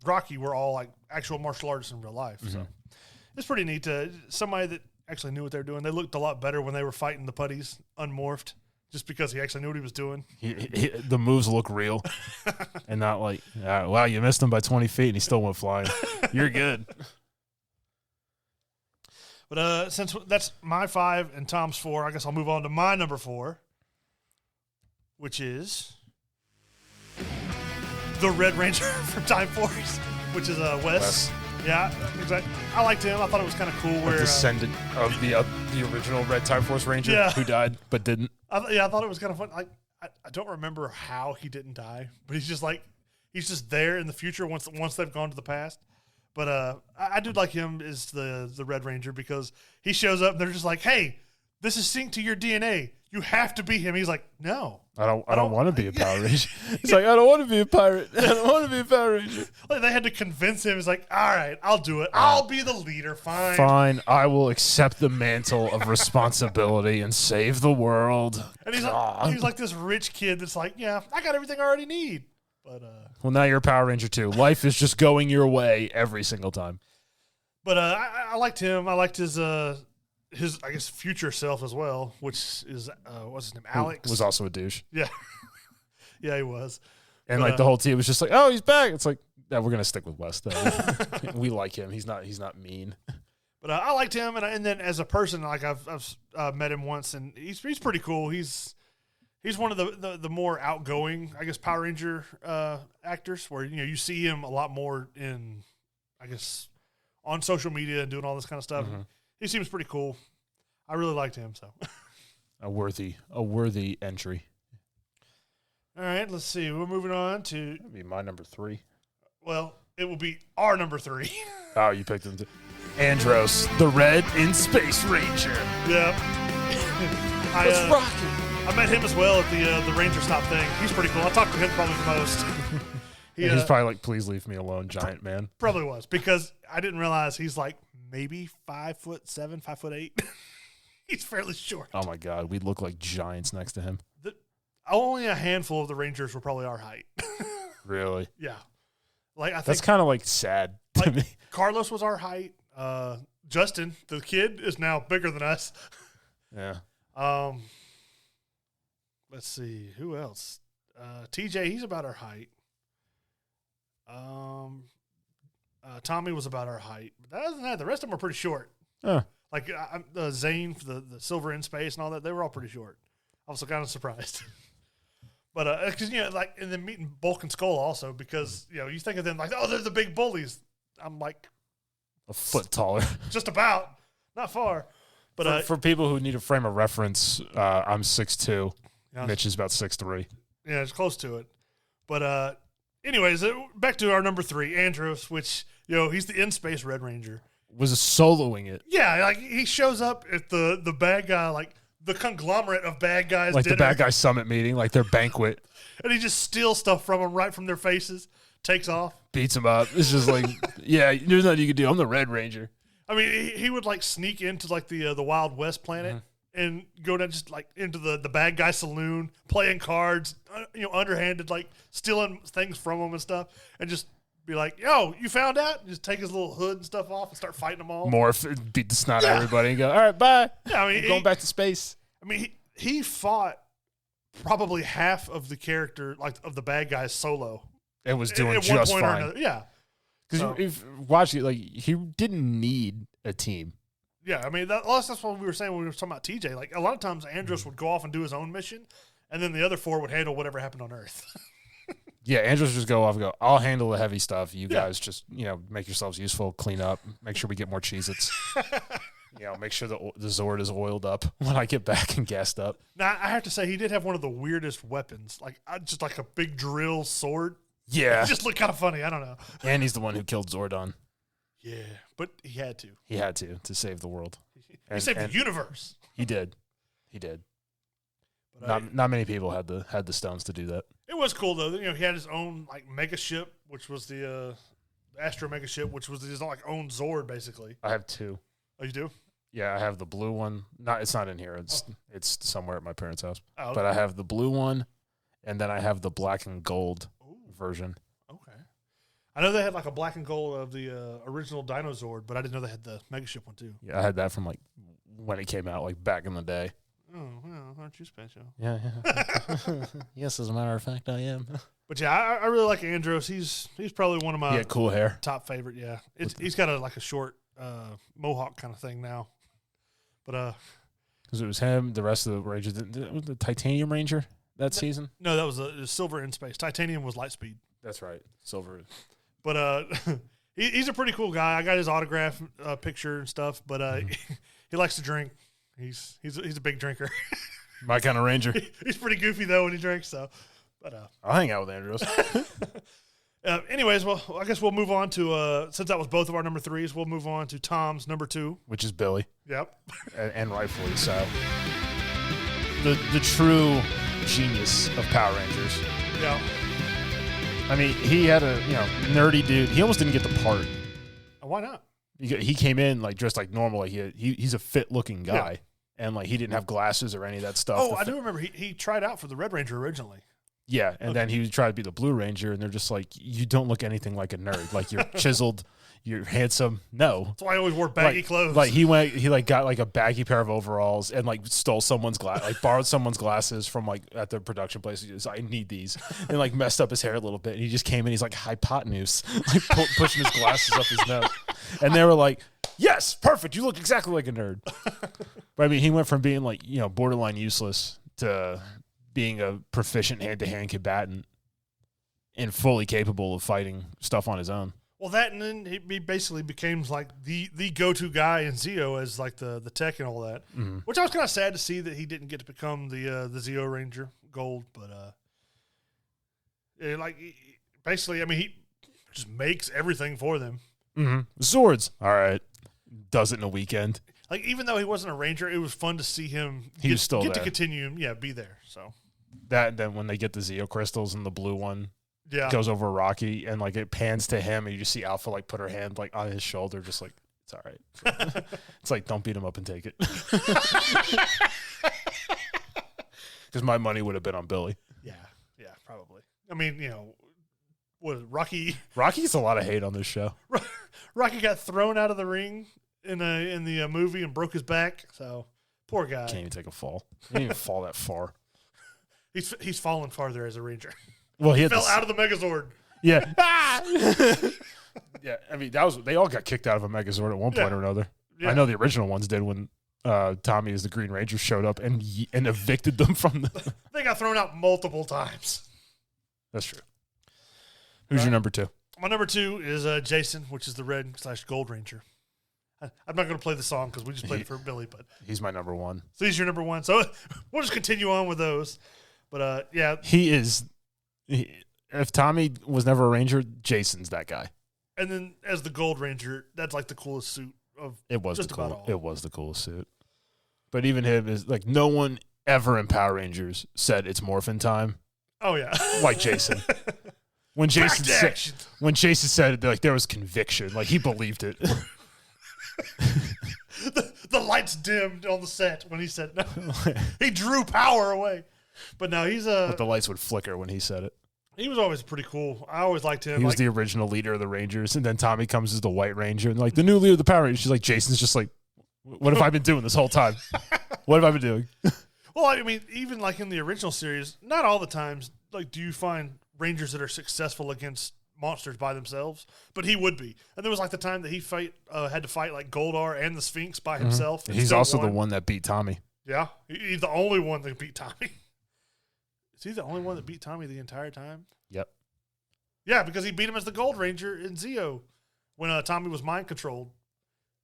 Rocky were all like actual martial artists in real life. So it's pretty neat to somebody that actually knew what they were doing. They looked a lot better when they were fighting the putties unmorphed, just because he actually knew what he was doing. The moves look real, and not like, wow, you missed him by 20 feet and he still went flying. You're good. But since that's my 5 and Tom's 4, I guess I'll move on to my number 4, which is the Red Ranger from Time Force, which is Wes. Yeah, exactly. I liked him. I thought it was kind of cool. Where descendant of the original Red Time Force Ranger who died but didn't. I thought it was kind of fun. I don't remember how he didn't die, but he's just there in the future once they've gone to the past. But I did like him as the Red Ranger because he shows up and they're just like, hey, this is synced to your DNA. You have to be him. He's like, no. I don't want to be a Power Ranger. He's like, I don't want to be a pirate. I don't want to be a Power Ranger. Like they had to convince him. He's like, all right, I'll do it. I'll be the leader. Fine. Fine. I will accept the mantle of responsibility and save the world. And he's like this rich kid that's like, yeah, I got everything I already need. But well, now you're a Power Ranger too. Life is just going your way every single time. But I liked him. I liked his I guess future self as well, which is what's his name? Alex was also a douche. Yeah, yeah, he was. And the whole team was just like, "Oh, he's back." It's like, yeah, we're gonna stick with West. We like him. He's not mean. But I liked him, and then as a person, like I've met him once, and he's pretty cool. He's one of the more outgoing, I guess, Power Ranger actors, where you see him a lot more in, I guess, on social media and doing all this kind of stuff. Mm-hmm. He seems pretty cool. I really liked him. So a worthy entry. All right, let's see. We're moving on to that'd be my number 3. Well, it will be our number 3. Oh, you picked him too. Andros, the Red in Space Ranger. Yeah. Let's rock it. I met him as well at the Ranger Stop thing. He's pretty cool. I talked to him probably the most. He's probably like, please leave me alone, giant man. Probably was, because I didn't realize he's like maybe 5'7", 5'8". He's fairly short. Oh my God, we'd look like giants next to him. Only a handful of the Rangers were probably our height. Really? Yeah. Like I think that's kind of like sad to me. Carlos was our height. Justin, the kid, is now bigger than us. Yeah. Let's see who else. TJ, he's about our height. Tommy was about our height. But other than that, the rest of them are pretty short. Like Zane, the Silver in Space and all that, they were all pretty short. I was kind of surprised. But because like, and then meeting Bulk and Skull also, because you think of them like, oh, they're the big bullies. I'm like a foot taller, just about, not far. But for people who need a frame of reference, I'm 6'2". Yeah. Mitch is about 6'3". Yeah, it's close to it. But anyways, back to our number 3, Andros, which he's the in-space Red Ranger. Was soloing it. Yeah, like he shows up at the bad guy, like the conglomerate of bad guys, like dinner. The bad guy summit meeting, like their banquet, and he just steals stuff from them right from their faces, takes off, beats them up. It's just like, yeah, there's nothing you can do. I'm the Red Ranger. I mean, he would like sneak into like the Wild West planet and go down just like into the bad guy saloon, playing cards, underhanded, like stealing things from them and stuff, and just be like, yo, you found out? Just take his little hood and stuff off and start fighting them all. Morph, beat the snot out of everybody and go, all right, bye. Yeah, I mean, going back to space. I mean, he fought probably half of the character, like of the bad guys solo. And was doing just fine. Yeah. Because if watching it, like, he didn't need a team. Yeah, I mean, that's what we were saying when we were talking about TJ. Like, a lot of times Andros would go off and do his own mission, and then the other 4 would handle whatever happened on Earth. Yeah, Andros would just go off and go, I'll handle the heavy stuff. You guys just, make yourselves useful, clean up, make sure we get more Cheez-Its. Make sure the Zord is oiled up when I get back and gassed up. Now, I have to say, he did have one of the weirdest weapons, like just like a big drill sword. Yeah. It just looked kind of funny. I don't know. And he's the one who killed Zordon. Yeah, but he had to. He had to save the world. He saved the universe. He did. But not many people had the stones to do that. It was cool though. He had his own like mega ship, which was the Astro mega ship, which was his like own Zord basically. I have 2. Oh, you do? Yeah, I have the blue one. It's not in here. It's somewhere at my parents' house. Oh, okay. But I have the blue one, and then I have the black and gold version. Okay. I know they had like a black and gold of the original Dinozord, but I didn't know they had the Megaship one too. Yeah, I had that from like when it came out, like back in the day. Oh, well, aren't you special? Yeah. Yes, as a matter of fact, I am. But yeah, I really like Andros. He's probably one of my cool hair. top favorite. Yeah, he's got like a short mohawk kind of thing now. But because it was him, the rest of the Rangers, the Titanium Ranger that season. No, that was a Silver in Space. Titanium was Lightspeed. That's right, Silver. But he's a pretty cool guy. I got his autograph picture and stuff. But he likes to drink. He's a big drinker. My kind of Ranger. He's pretty goofy though when he drinks. So, but I'll hang out with Andros. Anyways, well, I guess we'll move on to since that was both of our number 3s, we'll move on to Tom's number 2, which is Billy. Yep, and rightfully so. The true genius of Power Rangers. Yeah. I mean, he had a nerdy dude. He almost didn't get the part. Why not? He came in like dressed like normal. Like he's a fit looking guy, and like he didn't have glasses or any of that stuff. Oh, I do remember he tried out for the Red Ranger originally. Yeah, and then he tried to be the Blue Ranger, and they're just like, you don't look anything like a nerd. Like you're chiseled, you're handsome. No, that's why I always wore baggy clothes. Like he got like a baggy pair of overalls and like stole someone's borrowed someone's glasses from like at the production place. He was, I need these, and like messed up his hair a little bit. And he just came in, he's like hypotenuse, like pushing his glasses up his nose, and they were like, yes, perfect. You look exactly like a nerd. But I mean, he went from being like borderline useless to being a proficient hand-to-hand combatant and fully capable of fighting stuff on his own. Well, that, and then he basically became like the go-to guy in Zeo as like the tech and all that, which I was kind of sad to see that he didn't get to become the Zeo Ranger Gold, but basically, I mean, he just makes everything for them. Swords, all right, does it in a weekend. Like, even though he wasn't a ranger, it was fun to see him was still get there. to continue, be there. So that, then when they get the Zeo crystals and the blue one goes over Rocky, and like it pans to him, and you just see Alpha like put her hand like on his shoulder, just like, it's all right. It's like, don't beat him up and take it. Because my money would have been on Billy. Yeah, probably. I mean, what Rocky? Rocky gets a lot of hate on this show. Rocky got thrown out of the ring in the movie and broke his back. So poor guy. Can't even take a fall. He didn't even fall that far. He's fallen farther as a ranger. Well, he fell out of the Megazord. Yeah. Yeah. I mean, they all got kicked out of a Megazord at one point or another. Yeah. I know the original ones did when Tommy as the Green Ranger showed up and evicted them from the. They got thrown out multiple times. That's true. Who's your number 2? My number 2 is Jason, which is the Red/Gold Ranger. I'm not going to play the song because we just played it for Billy, but he's my number 1. So he's your number 1. So we'll just continue on with those. But yeah, he is. If Tommy was never a Ranger, Jason's that guy. And then as the Gold Ranger, that's like the coolest suit of it was just the cool, about all. It was the coolest suit. But even him is like, no one ever in Power Rangers said it's morphin' time. Oh yeah, like Jason. When Jason said it, like there was conviction, like he believed it. the lights dimmed on the set when he said no. He drew power away. But no, he's But the lights would flicker when he said it. He was always pretty cool. I always liked him. He was the original leader of the Rangers, and then Tommy comes as the White Ranger, and like the new leader of the Power Rangers. She's like, Jason's just like, what have I been doing this whole time? What have I been doing? Well, I mean, even like in the original series, not all the times like do you find Rangers that are successful against monsters by themselves, but he would be. And there was like the time that he had to fight like Goldar and the Sphinx by himself. And he's also the one that beat Tommy. Yeah, he's the only one that beat Tommy. Is he the only one that beat Tommy the entire time? Yep. Yeah, because he beat him as the Gold Ranger in Zeo when Tommy was mind controlled.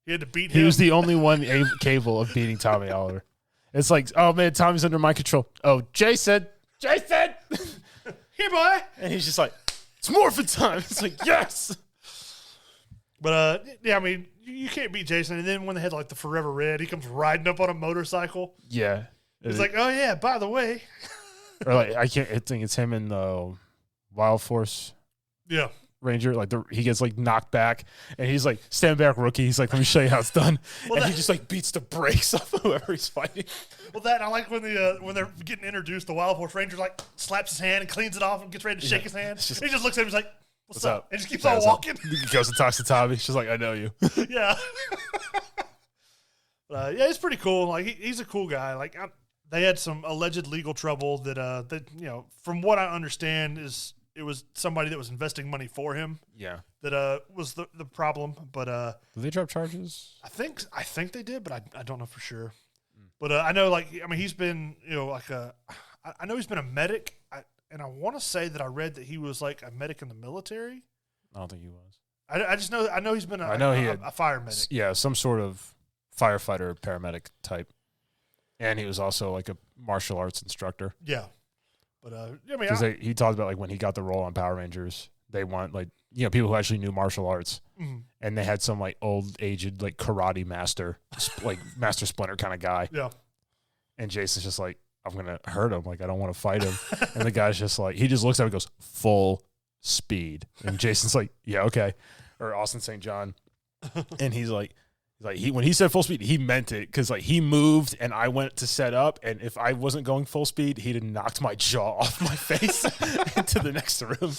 He had to beat him. He was the only one capable of beating Tommy Oliver. It's like, oh man, Tommy's under my control. Oh, Jason! Here, boy! And he's just like, it's morphin' time. It's like, yes! But, yeah, I mean, you can't beat Jason. And then when they had, like, the Forever Red, he comes riding up on a motorcycle. Yeah. He's like, oh, yeah, by the way. Or, like, I think it's him in the Wild Force. Yeah. Ranger, like he gets like knocked back, and he's like, stand back, rookie. He's like, let me show you how it's done. Well, and he just like beats the brakes off of whoever he's fighting. Well, I like when they're getting introduced, the Wild Force Ranger like slaps his hand and cleans it off and gets ready to shake his hand. He just looks at him and he's like, What's up? And just keeps Yeah, on walking. He goes and talks to Tommy. She's like, I know you. Yeah. Yeah, he's pretty cool. Like he's a cool guy. Like they had some alleged legal trouble that from what I understand it was somebody that was investing money for him. Yeah. That was the problem. But did they drop charges? I think they did, but I don't know for sure. But I know he's been I know he's been a medic. And I want to say that I read that he was like a medic in the military. I don't think he was. I just know he's been a fire medic. Yeah, some sort of firefighter, paramedic type. And he was also like a martial arts instructor. Yeah. But he talked about like when he got the role on Power Rangers, they want like, people who actually knew martial arts. Mm-hmm. And they had some like old aged like karate master, like Master Splinter kind of guy. Yeah. And Jason's just like, I'm going to hurt him. Like, I don't want to fight him. And the guy's just like, he just looks at him and goes, full speed. And Jason's like, yeah, okay. Or Austin St. John. And he's like, when he said full speed, he meant it. Because, like, he moved and I went to set up. And if I wasn't going full speed, he'd have knocked my jaw off my face into the next room.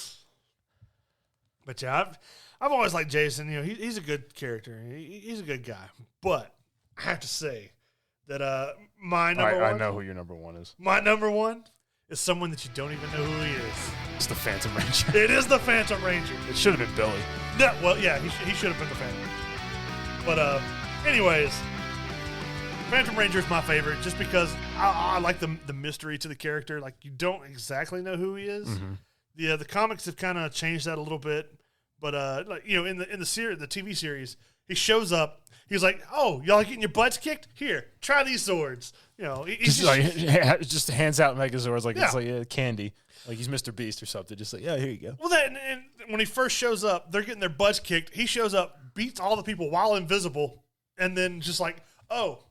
But, yeah, I've always liked Jason. He's a good character. He's a good guy. But I have to say that my number one. I know who your number one is. My number one is someone that you don't even know who he is. It's the Phantom Ranger. It is the Phantom Ranger. It should have been Billy. No, well, yeah, he should have been the Phantom Ranger. But anyways, Phantom Ranger is my favorite just because I like the mystery to the character. Like, you don't exactly know who he is. Mm-hmm. The comics have kind of changed that a little bit. But in the series, the TV series, he shows up. He's like, "Oh, y'all getting your butts kicked? Here, try these swords." He's just hands out Megazords like yeah. It's like candy, like he's Mr. Beast or something. Just like, yeah, here you go. Well, and when he first shows up, they're getting their butts kicked. He shows up, beats all the people while invisible, and then just like, "Oh,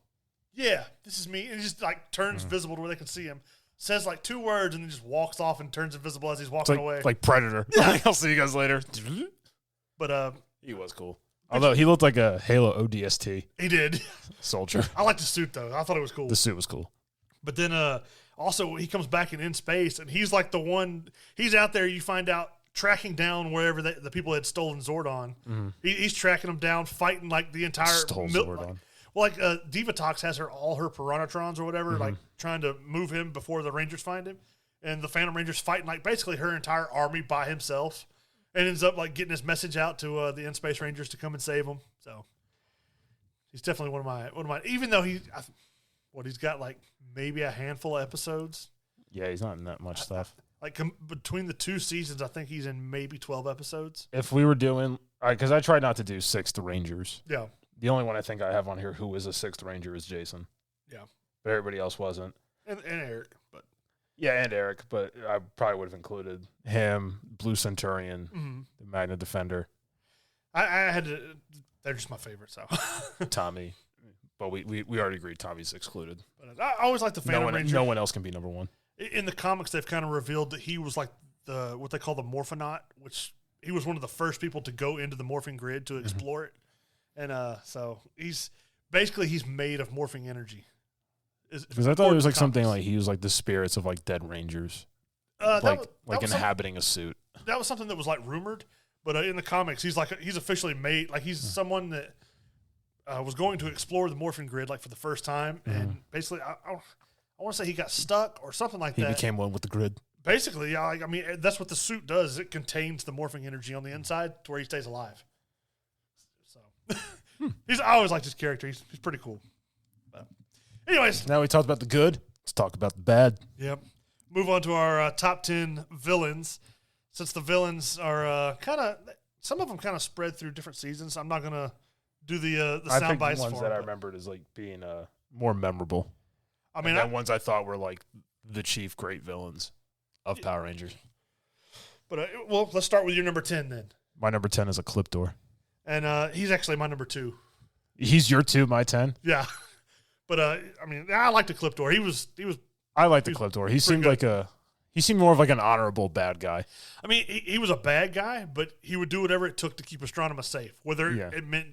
yeah, this is me," and he just like turns visible to where they can see him. Says like 2 words and then just walks off and turns invisible as he's walking away. Like Predator. Yeah. I'll see you guys later. But he was cool. Although he looked like a Halo ODST. He did. Soldier. I liked the suit, though. I thought it was cool. The suit was cool. But then also he comes back in space, and he's like the one. He's out there, you find out, tracking down wherever the people had stolen Zordon. Mm-hmm. He's tracking them down, fighting like the entire. Zordon. Divatox has all her Piranatrons or whatever, like trying to move him before the Rangers find him. And the Phantom Ranger's fighting like basically her entire army by himself. And ends up like getting his message out to the In-Space Rangers to come and save him. So he's definitely one of my. Even though he's got like maybe a handful of episodes. Yeah, he's not in that much stuff. Between the 2 seasons, I think he's in maybe 12 episodes. If we were doing, because I tried not to do 6th Rangers. Yeah. The only one I think I have on here who is a 6th Ranger is Jason. Yeah. But everybody else wasn't. And Eric, but. Yeah, and Eric, but I probably would have included him, Blue Centurion, the Magna Defender. I had to. They're just my favorite, so. Tommy. But we already agreed Tommy's excluded. But I always like the Phantom Ranger. No one else can be number one. In the comics, they've kind of revealed that he was like what they call the Morphonaut, which he was one of the first people to go into the morphing grid to explore it. And so he's made of morphing energy. Because I thought it was like something like he was like the spirits of like dead Rangers, like inhabiting a suit. That was something that was like rumored, but in the comics, he's officially made, like he's someone that was going to explore the morphing grid like for the first time, and basically I want to say he got stuck or something like that. He became one with the grid. Basically, I mean that's what the suit does. It contains the morphing energy on the inside to where he stays alive. So I always liked his character. He's pretty cool. Anyways. Now we talked about the good. Let's talk about the bad. Yep. Move on to our top 10 villains. Since the villains are some of them kind of spread through different seasons, I'm not going to do the sound bites for them. The ones that I remembered as like being more memorable. I mean, and ones I thought were like the chief great villains of Power Rangers. But, let's start with your number 10 then. My number 10 is a Clip Door. And he's actually my number 2. He's your 2, my 10? Yeah. But I mean, I like the Clip Door. He was. I like the Clip Door. He seemed good. He seemed more of like an honorable bad guy. I mean, he was a bad guy, but he would do whatever it took to keep Astronema safe, whether it meant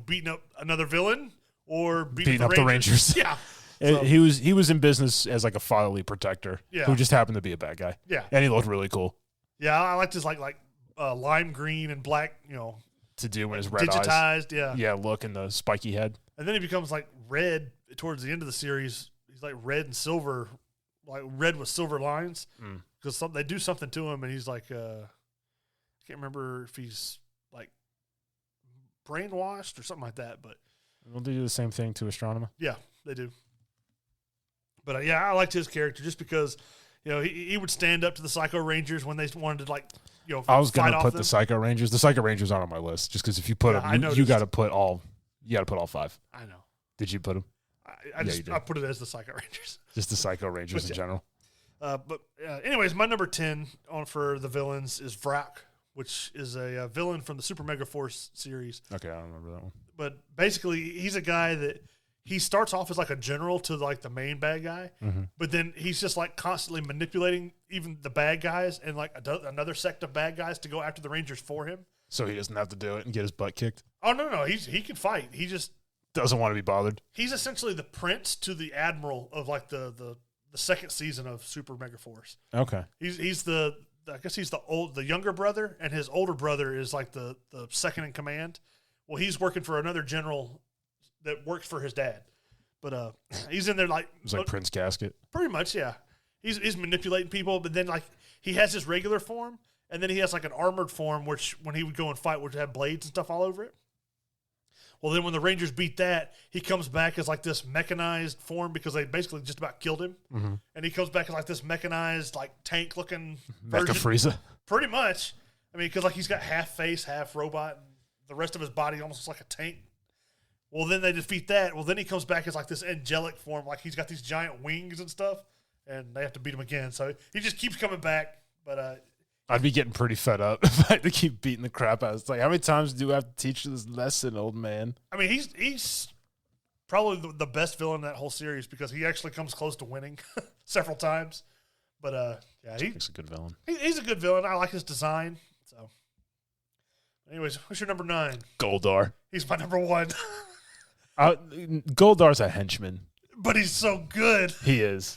beating up another villain or beating up the Rangers. Yeah. So, he was in business as like a fatherly protector who just happened to be a bad guy. Yeah. And he looked really cool. Yeah, I liked his like lime green and black, to do when his red digitized, eyes. yeah, look, and the spiky head. And then he becomes like red towards the end of the series. He's like red and silver, like red with silver lines, because they do something to him, and he's like, I can't remember if he's like brainwashed or something like that, but Will they do the same thing to Astronema? yeah, they do. But I liked his character just because, he would stand up to the Psycho Rangers when they wanted to I was going to put the Psycho Rangers. The Psycho Rangers aren't on my list just because if you put them, you got to put all. You got to put all 5. I know. Did you put them? I put it as the Psycho Rangers. Just the Psycho Rangers in general. Anyways, my number 10 for the villains is Vrak, which is a villain from the Super Mega Force series. Okay, I don't remember that one. But basically, he's a guy that he starts off as like a general to like the main bad guy, but then he's just like constantly manipulating even the bad guys and like another sect of bad guys to go after the Rangers for him. So he doesn't have to do it and get his butt kicked? Oh, no. He can fight. He just doesn't want to be bothered. He's essentially the prince to the admiral of like the second season of Super Mega Force. Okay. He's the younger brother, and his older brother is like the second in command. Well, he's working for another general that works for his dad. But he's in there like it's like Prince Casket. Pretty much, yeah. He's manipulating people, but then like he has his regular form, and then he has like an armored form, which when he would go and fight would have blades and stuff all over it. Well, then when the Rangers beat that, he comes back as like this mechanized form because they basically just about killed him. And he comes back as like this mechanized, like tank-looking version. Mecha Frieza. Pretty much. I mean, because like he's got half face, half robot, and the rest of his body almost looks like a tank. Well, then they defeat that. Well, then he comes back as like this angelic form, like he's got these giant wings and stuff, and they have to beat him again. So he just keeps coming back. But I'd be getting pretty fed up if I had to keep beating the crap out. It's like, how many times do I have to teach you this lesson, old man? I mean, he's probably the best villain in that whole series because he actually comes close to winning several times. But he's a good villain. He's a good villain. I like his design. So, anyways, what's your number 9? Goldar. He's my number 1. Goldar's a henchman, but he's so good. He is.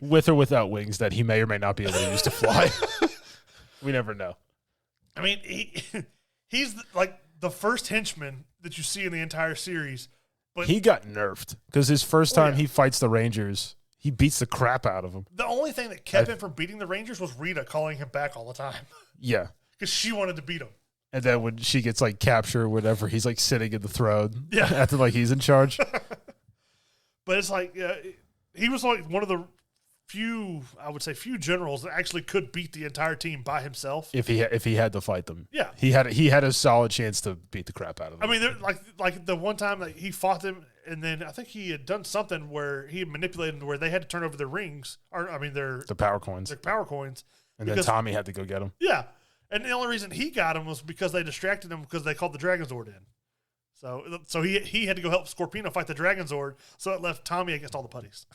With or without wings that he may or may not be able to use to fly. We never know. I mean, he's like the first henchman that you see in the entire series. But he got nerfed because his first time he fights the Rangers, he beats the crap out of them. The only thing that kept him from beating the Rangers was Rita calling him back all the time. Yeah. Because she wanted to beat him. And then when she gets like captured or whatever, he's like sitting in the throne. Yeah. After like he's in charge. But it's like, he was like one of the few generals that actually could beat the entire team by himself. If he had to fight them. Yeah. He had a solid chance to beat the crap out of them. I mean, like the one time that he fought them, and then I think he had done something where he had manipulated them where they had to turn over their rings, the power coins. Their power coins. And then Tommy had to go get them. Yeah. And the only reason he got him was because they distracted him because they called the Dragonzord in. So he had to go help Scorpino fight the Dragonzord, so it left Tommy against all the putties.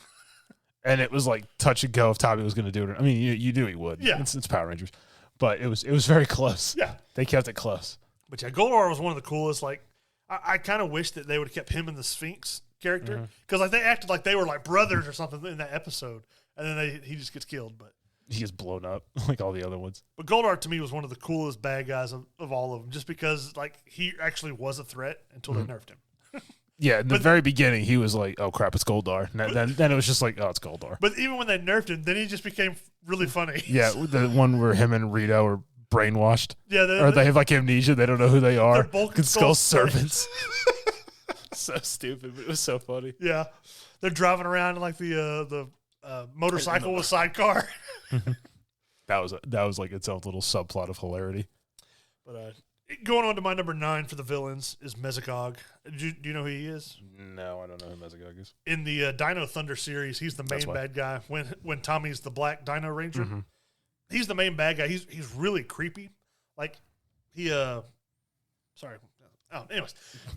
And it was like touch and go if Tommy was going to do it. I mean, you knew he would. Yeah. It's Power Rangers. But it was very close. Yeah. They kept it close. But yeah, Goldar was one of the coolest. Like, I kind of wish that they would have kept him in the Sphinx character. Because like they acted like they were like brothers or something in that episode. And then he just gets killed. But he gets blown up like all the other ones. But Goldar to me was one of the coolest bad guys of all of them. Just because like he actually was a threat until they nerfed him. Yeah, in the very beginning, he was like, oh, crap, it's Goldar. And then it was just like, oh, it's Goldar. But even when they nerfed him, then he just became really funny. Yeah, the one where him and Rita were brainwashed. Yeah. Or they have like amnesia. They don't know who they are. They're Skull servants. So stupid, but it was so funny. Yeah. They're driving around in like the motorcycle with sidecar. That was like its own little subplot of hilarity. But going on to my number 9 for the villains is Mezagog. Do you know who he is? No, I don't know who Mezagog is. In the Dino Thunder series, he's the main bad guy. When Tommy's the Black Dino Ranger, he's the main bad guy. He's really creepy. Like anyways,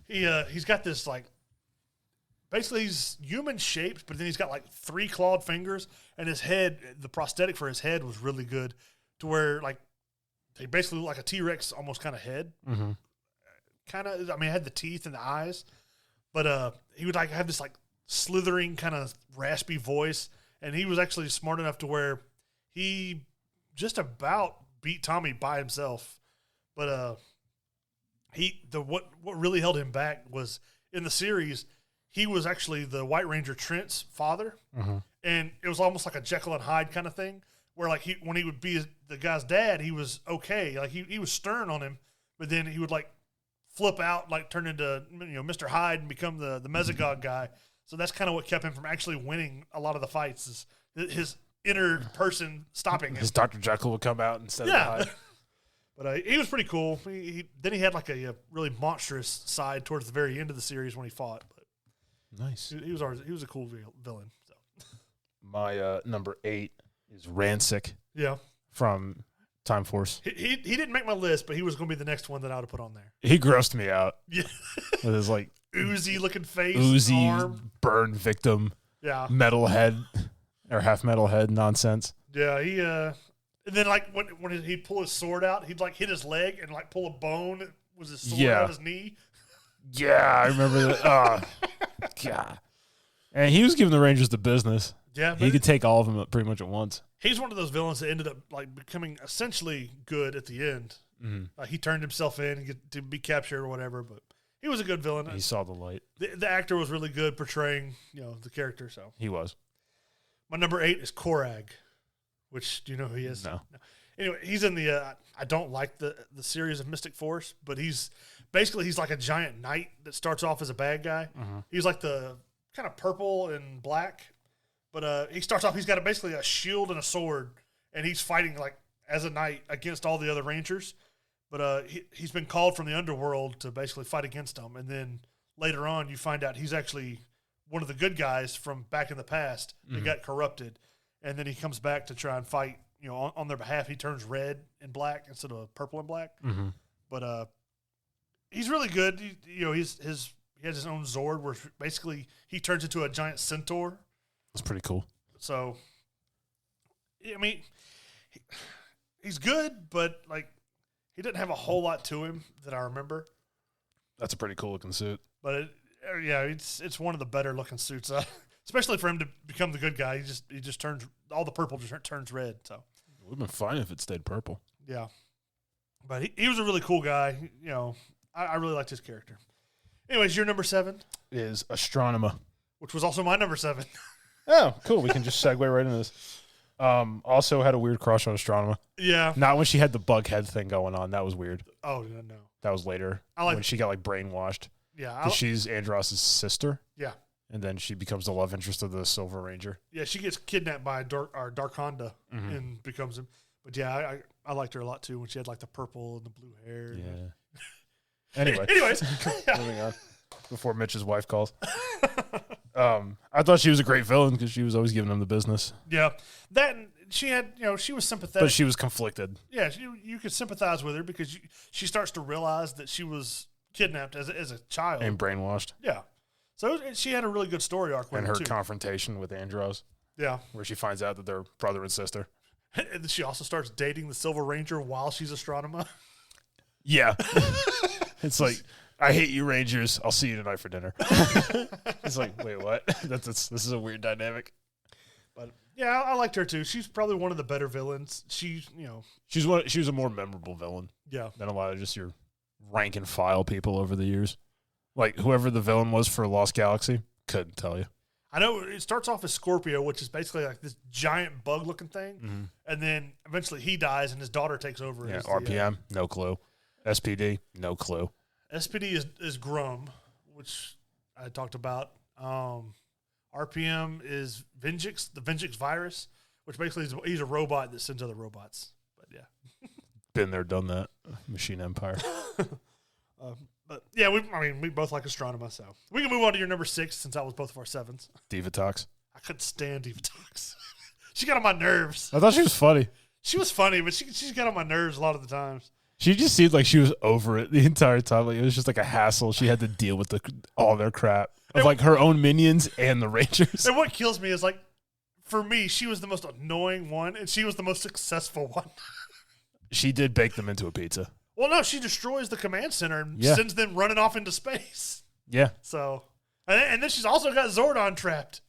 he's got this like. Basically, he's human shaped, but then he's got like 3 clawed fingers, and his head, the prosthetic for his head was really good, to where like. He basically looked like a T-Rex almost kind of head. Kind of, I mean, it had the teeth and the eyes. But he would like have this like slithering kind of raspy voice. And he was actually smart enough to where he just about beat Tommy by himself. But what really held him back was in the series, he was actually the White Ranger Trent's father, and it was almost like a Jekyll and Hyde kind of thing, where like when he would be the guy's dad, he was okay, like he was stern on him, but then he would like flip out, like turn into Mr. Hyde and become the Mesogog guy. So that's kind of what kept him from actually winning a lot of the fights, is his inner person stopping him. His Dr. Jekyll would come out instead of Hyde. But he was pretty cool. Then he had like a really monstrous side towards the very end of the series when he fought. But nice. He was a cool villain. So. My number 8 is Rancic. Yeah. From Time Force. He didn't make my list, but he was going to be the next one that I would have put on there. He grossed me out. Yeah. With his like oozy looking face, oozy arm. burn victim. Yeah. Metal head or half metal head nonsense. Yeah, he and then like when he'd pull his sword out, he'd like hit his leg and like pull a bone with his sword out his knee. Yeah, I remember that. Oh, God. And he was giving the Rangers the business. Yeah, he could take all of them pretty much at once. He's one of those villains that ended up like becoming essentially good at the end. Mm-hmm. He turned himself in and get to be captured or whatever, but he was a good villain. He saw the light. The actor was really good portraying the character. So he was. My number 8 is Korag, which do you know who he is? No. Anyway, he's in the. I don't like the series of Mystic Force, but he's like a giant knight that starts off as a bad guy. Mm-hmm. He's like the kind of purple and black, but he starts off. He's got basically a shield and a sword, and he's fighting like as a knight against all the other Rangers. But he's been called from the underworld to basically fight against them, and then later on you find out he's actually one of the good guys from back in the past that got corrupted, and then he comes back to try and fight. On their behalf, he turns red and black instead of purple and black. Mm-hmm. But he's really good. He has his own Zord where basically he turns into a giant centaur. That's pretty cool. So, I mean, he's good, but like he didn't have a whole lot to him that I remember. That's a pretty cool looking suit. But it's one of the better looking suits, especially for him to become the good guy. He just turns all the purple just turns red. So it would have been fine if it stayed purple. Yeah, but he was a really cool guy. I really liked his character. Anyways, your number 7 is Astronema, which was also my number 7. Oh, cool. We can just segue right into this. Also had a weird crush on Astronema. Yeah. Not when she had the bug head thing going on. That was weird. Oh, no. That was later. when she got like brainwashed. Yeah. Because she's Andross's sister. Yeah. And then she becomes the love interest of the Silver Ranger. Yeah, she gets kidnapped by Darkonda and becomes him. But yeah, I liked her a lot too when she had like the purple and the blue hair. Yeah. Anyways. Moving on. Before Mitch's wife calls. I thought she was a great villain because she was always giving him the business. Yeah. That she had, she was sympathetic. But she was conflicted. Yeah, you could sympathize with her because she starts to realize that she was kidnapped as a child. And brainwashed. Yeah. So she had a really good story arc with and her her too. confrontation with Andros. Yeah. Where she finds out that they're brother and sister. And then she also starts dating the Silver Ranger while she's Astronema. Yeah. It's like, I hate you Rangers. I'll see you tonight for dinner. It's like, wait, what? This is a weird dynamic. But yeah, I liked her too. She's probably one of the better villains. She was a more memorable villain. Yeah. Than a lot of just your rank and file people over the years. Like whoever the villain was for Lost Galaxy, couldn't tell you. I know it starts off as Scorpio, which is basically like this giant bug-looking thing, and then eventually he dies and his daughter takes over. Yeah, RPM, no clue. SPD, no clue. SPD is Grum, which I talked about. RPM is Vengix, the Vengix virus, which basically he's a robot that sends other robots. But yeah, been there, done that. Machine Empire. But yeah, we both like Astronema, so we can move on to your number 6 since that was both of our 7s. Divatox. I couldn't stand Divatox. She got on my nerves. I thought she was funny. She was funny, but she's got on my nerves a lot of the times. She just seemed like she was over it the entire time. Like it was just like a hassle. She had to deal with all their crap of like her own minions and the Rangers. And what kills me is like, for me, she was the most annoying one, and she was the most successful one. She did bake them into a pizza. Well, no, she destroys the command center and sends them running off into space. Yeah. So, and then she's also got Zordon trapped.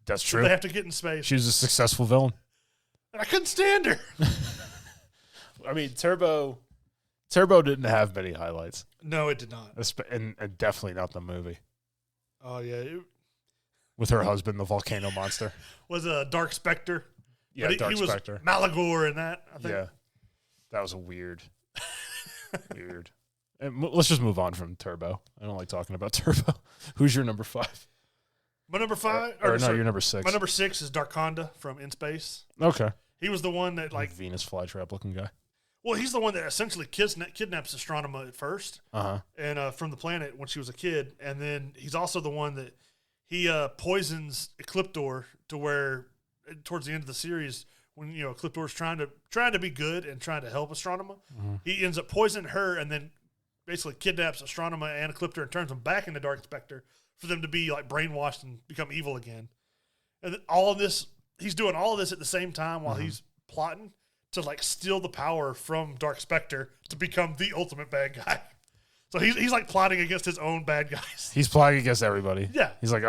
That's true. So they have to get in space. She was a successful villain. And I couldn't stand her. I mean, Turbo Turbo didn't have many highlights. No, it did not. And definitely not the movie. Oh, yeah. With her husband, the volcano monster. Was a Dark Spectre. Yeah, Dark Spectre. Malagor in that, I think. Yeah. That was a weird. And let's just move on from Turbo. I don't like talking about Turbo. Who's your number 5? My number 5? Your number 6. My number 6 is Darkonda from In Space. Okay. He was the one that, like... Venus flytrap looking guy. Well, he's the one that essentially kidnaps Astronema at first. And from the planet when she was a kid. And then he's also the one that he poisons Ecliptor to where, towards the end of the series, when, Ecliptor's trying to be good and trying to help Astronema, he ends up poisoning her and then basically kidnaps Astronema and Ecliptor and turns them back into Dark Spectre for them to be like brainwashed and become evil again. And all of this, he's doing all of this at the same time while he's plotting to like steal the power from Dark Spectre to become the ultimate bad guy. So he's like plotting against his own bad guys. He's plotting against everybody. Yeah. He's like,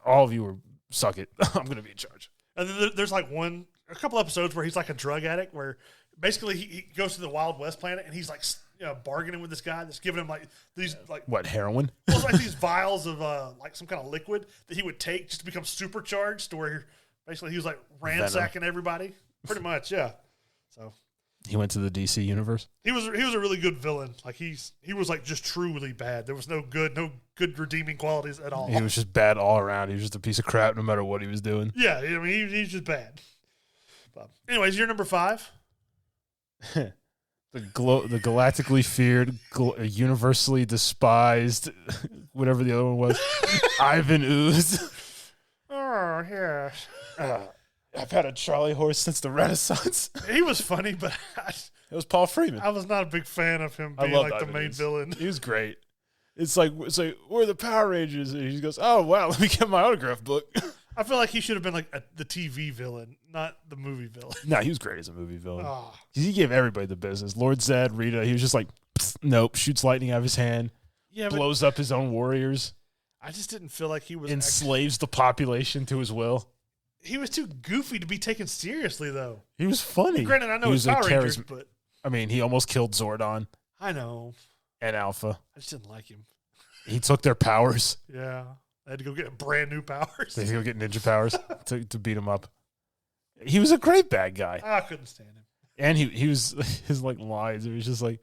all of you suck it. I'm going to be in charge. And then there's like a couple episodes where he's like a drug addict where basically he goes to the Wild West planet and he's like bargaining with this guy that's giving him like these like what, heroin? Well, it's like these vials of like some kind of liquid that he would take just to become supercharged to where basically he was like ransacking everybody. Pretty much, yeah. So he went to the DC universe. He was a really good villain. Like he was like just truly bad. There was no good redeeming qualities at all. He was just bad all around. He was just a piece of crap no matter what he was doing. Yeah, I mean he's just bad. But anyways, you're number 5. the galactically feared, universally despised, whatever the other one was, Ivan Ooze. Oh yes. I've had a Charlie horse since the Renaissance. He was funny, but it was Paul Freeman. I was not a big fan of him being like the main villain. He was great. It's like we're the Power Rangers, and he goes, "Oh wow, let me get my autograph book." I feel like he should have been like the TV villain, not the movie villain. No, he was great as a movie villain. He gave everybody the business. Lord Zed, Rita, he was just like, nope, shoots lightning out of his hand, blows up his own warriors. I just didn't feel like he was enslaves the population to his will. He was too goofy to be taken seriously, though. He was funny. Granted, I know it's Power Rangers, but I mean, he almost killed Zordon. I know. And Alpha. I just didn't like him. He took their powers. Yeah. I had to go get brand new powers. They had to go get ninja powers to beat him up. He was a great bad guy. I couldn't stand him. And he was his like lines. It was just like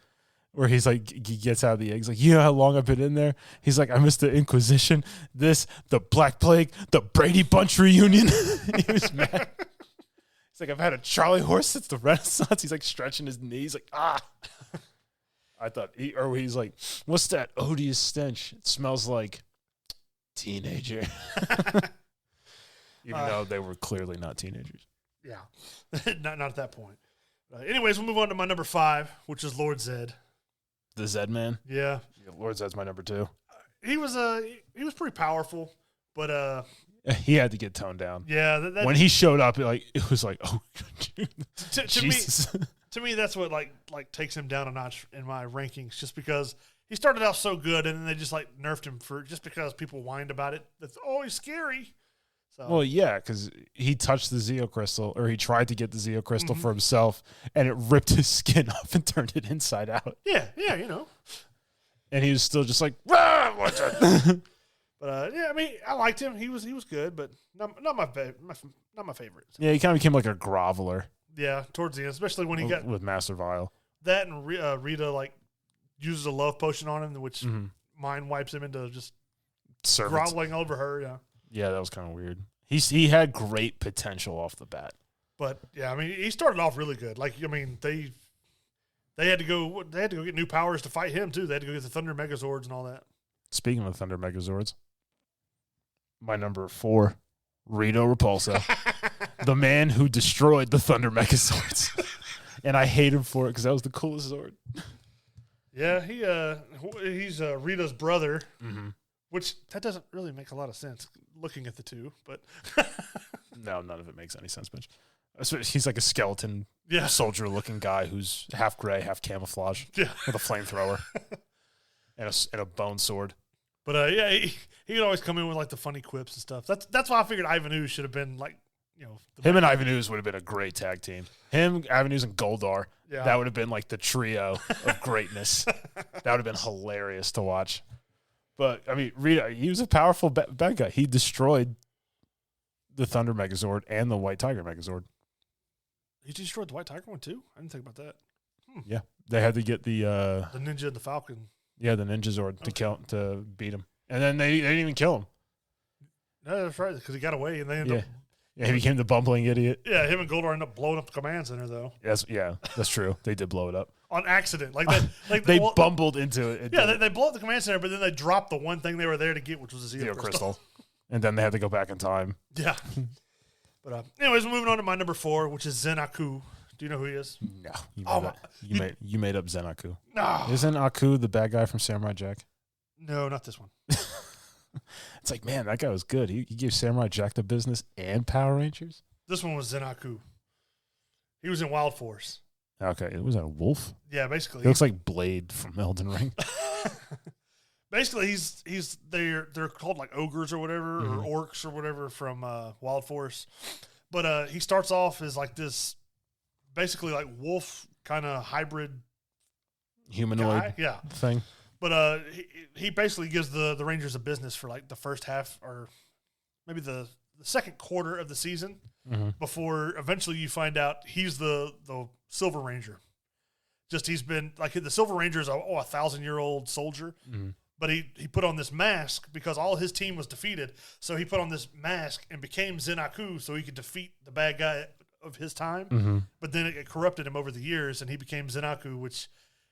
where he's like he gets out of the eggs. Like, you know how long I've been in there? He's like, I missed the Inquisition, the Black Plague, the Brady Bunch reunion. He was mad. He's like, I've had a Charlie horse since the Renaissance. He's like stretching his knees, like I thought he's like, what's that odious stench? It smells like teenager. Even though they were clearly not teenagers. Yeah, not at that point. Anyways, we'll move on to my number 5, which is Lord Zed. The Zed Man. Yeah, Lord Zed's my number 2. He was pretty powerful, but he had to get toned down. Yeah, when he showed up, it was like, oh, Jesus. To me, that's what like takes him down a notch in my rankings, just because he started out so good, and then they just like nerfed him just because people whined about it. That's he's scary. So. Well, yeah, because he touched the Zeo Crystal, or he tried to get the Zeo Crystal for himself, and it ripped his skin off and turned it inside out. Yeah, And he was still just like, watch it. But yeah, I mean, I liked him. He was good, but not my favorite. Yeah, he kind of became like a groveler. Yeah, towards the end, especially when he got with Master Vile. That and Rita like uses a love potion on him, which mind wipes him into just groveling over her. Yeah. Yeah, that was kind of weird. He had great potential off the bat. But yeah, I mean, he started off really good. Like, I mean, they had to go get new powers to fight him too. They had to go get the Thunder Megazords and all that. Speaking of Thunder Megazords, my number 4, Rito Repulsa, the man who destroyed the Thunder Megazords, and I hate him for it because that was the coolest Zord. Yeah, he's Rita's brother. Which, that doesn't really make a lot of sense looking at the two, but... No, none of it makes any sense, Mitch. He's like a skeleton soldier-looking guy who's half gray, half camouflage, with a flamethrower and a bone sword. But, yeah, he would always come in with, like, the funny quips and stuff. That's why I figured Ivan Ooze should have been, like, him and Ivan Ooze would have been a great tag team. Him, Ivan Ooze, and Goldar. Yeah. That would have been like the trio of greatness. That would have been hilarious to watch. But, I mean, Rita, he was a powerful bad guy. He destroyed the Thunder Megazord and the White Tiger Megazord. He destroyed the White Tiger one, too? I didn't think about that. Yeah. They had to get the Ninja and the Falcon. Yeah, the Ninja Zord to beat him. And then they didn't even kill him. No, that's right, because he got away, and they ended up... Yeah, he became the bumbling idiot. Yeah, him and Goldar ended up blowing up the command center, though. Yes, yeah, that's true. They did blow it up. On accident. They bumbled into it. They blew up the command center, but then they dropped the one thing they were there to get, which was a Zeo Crystal. And then they had to go back in time. Yeah. But anyways, moving on to my number 4, which is Zen Aku. Do you know who he is? No. You made up Zen Aku. No. Isn't Aku the bad guy from Samurai Jack? No, not this one. It's like, man, that guy was good. He gave Samurai Jack the business and Power Rangers? This one was Zen Aku. He was in Wild Force. Okay. Was that a wolf? Yeah, basically. He looks like Blade from Elden Ring. Basically, they're called like ogres or whatever, or orcs or whatever from Wild Force. But he starts off as like this, basically like wolf kind of hybrid humanoid guy. thing. But he basically gives the Rangers a business for like the first half or maybe the second quarter of the season before eventually you find out he's the Silver Ranger. Just he's been like the Silver Ranger is a 1,000-year-old soldier, but he put on this mask because all his team was defeated. So he put on this mask and became Zen Aku so he could defeat the bad guy of his time. But then it corrupted him over the years and he became Zen Aku, which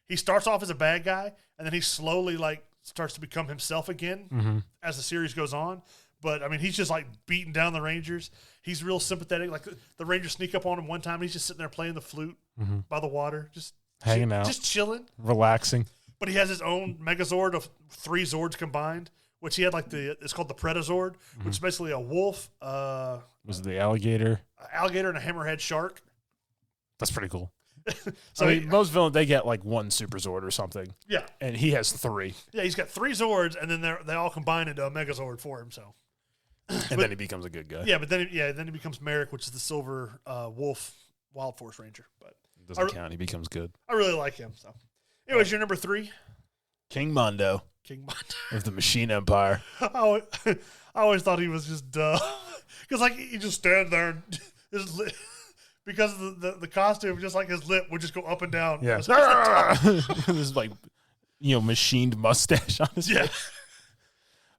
he starts off as a bad guy and then he slowly like starts to become himself again as the series goes on. But I mean, he's just like beating down the Rangers. He's real sympathetic. Like the Rangers sneak up on him one time. And he's just sitting there playing the flute by the water, just hanging out, just chilling, relaxing. But he has his own Megazord of 3 Zords combined, which he had like it's called the Predazord, which is basically a wolf. Was it the alligator? Alligator and a hammerhead shark. That's pretty cool. So I mean, most villains, they get like 1 Super Zord or something. Yeah. And he has 3. Yeah, he's got 3 Zords, and then they all combine into a Megazord for him. So. And then he becomes a good guy. Yeah, but then he becomes Merrick, which is the silver wolf Wild Force Ranger. But it doesn't count. He becomes good. I really like him. So, anyways, your number 3, King Mondo. King Mondo of the Machine Empire. I always thought he was just dumb because like he just stand there and his lip, because of the costume, just like his lip would just go up and down. Yeah, this like machined mustache on his face.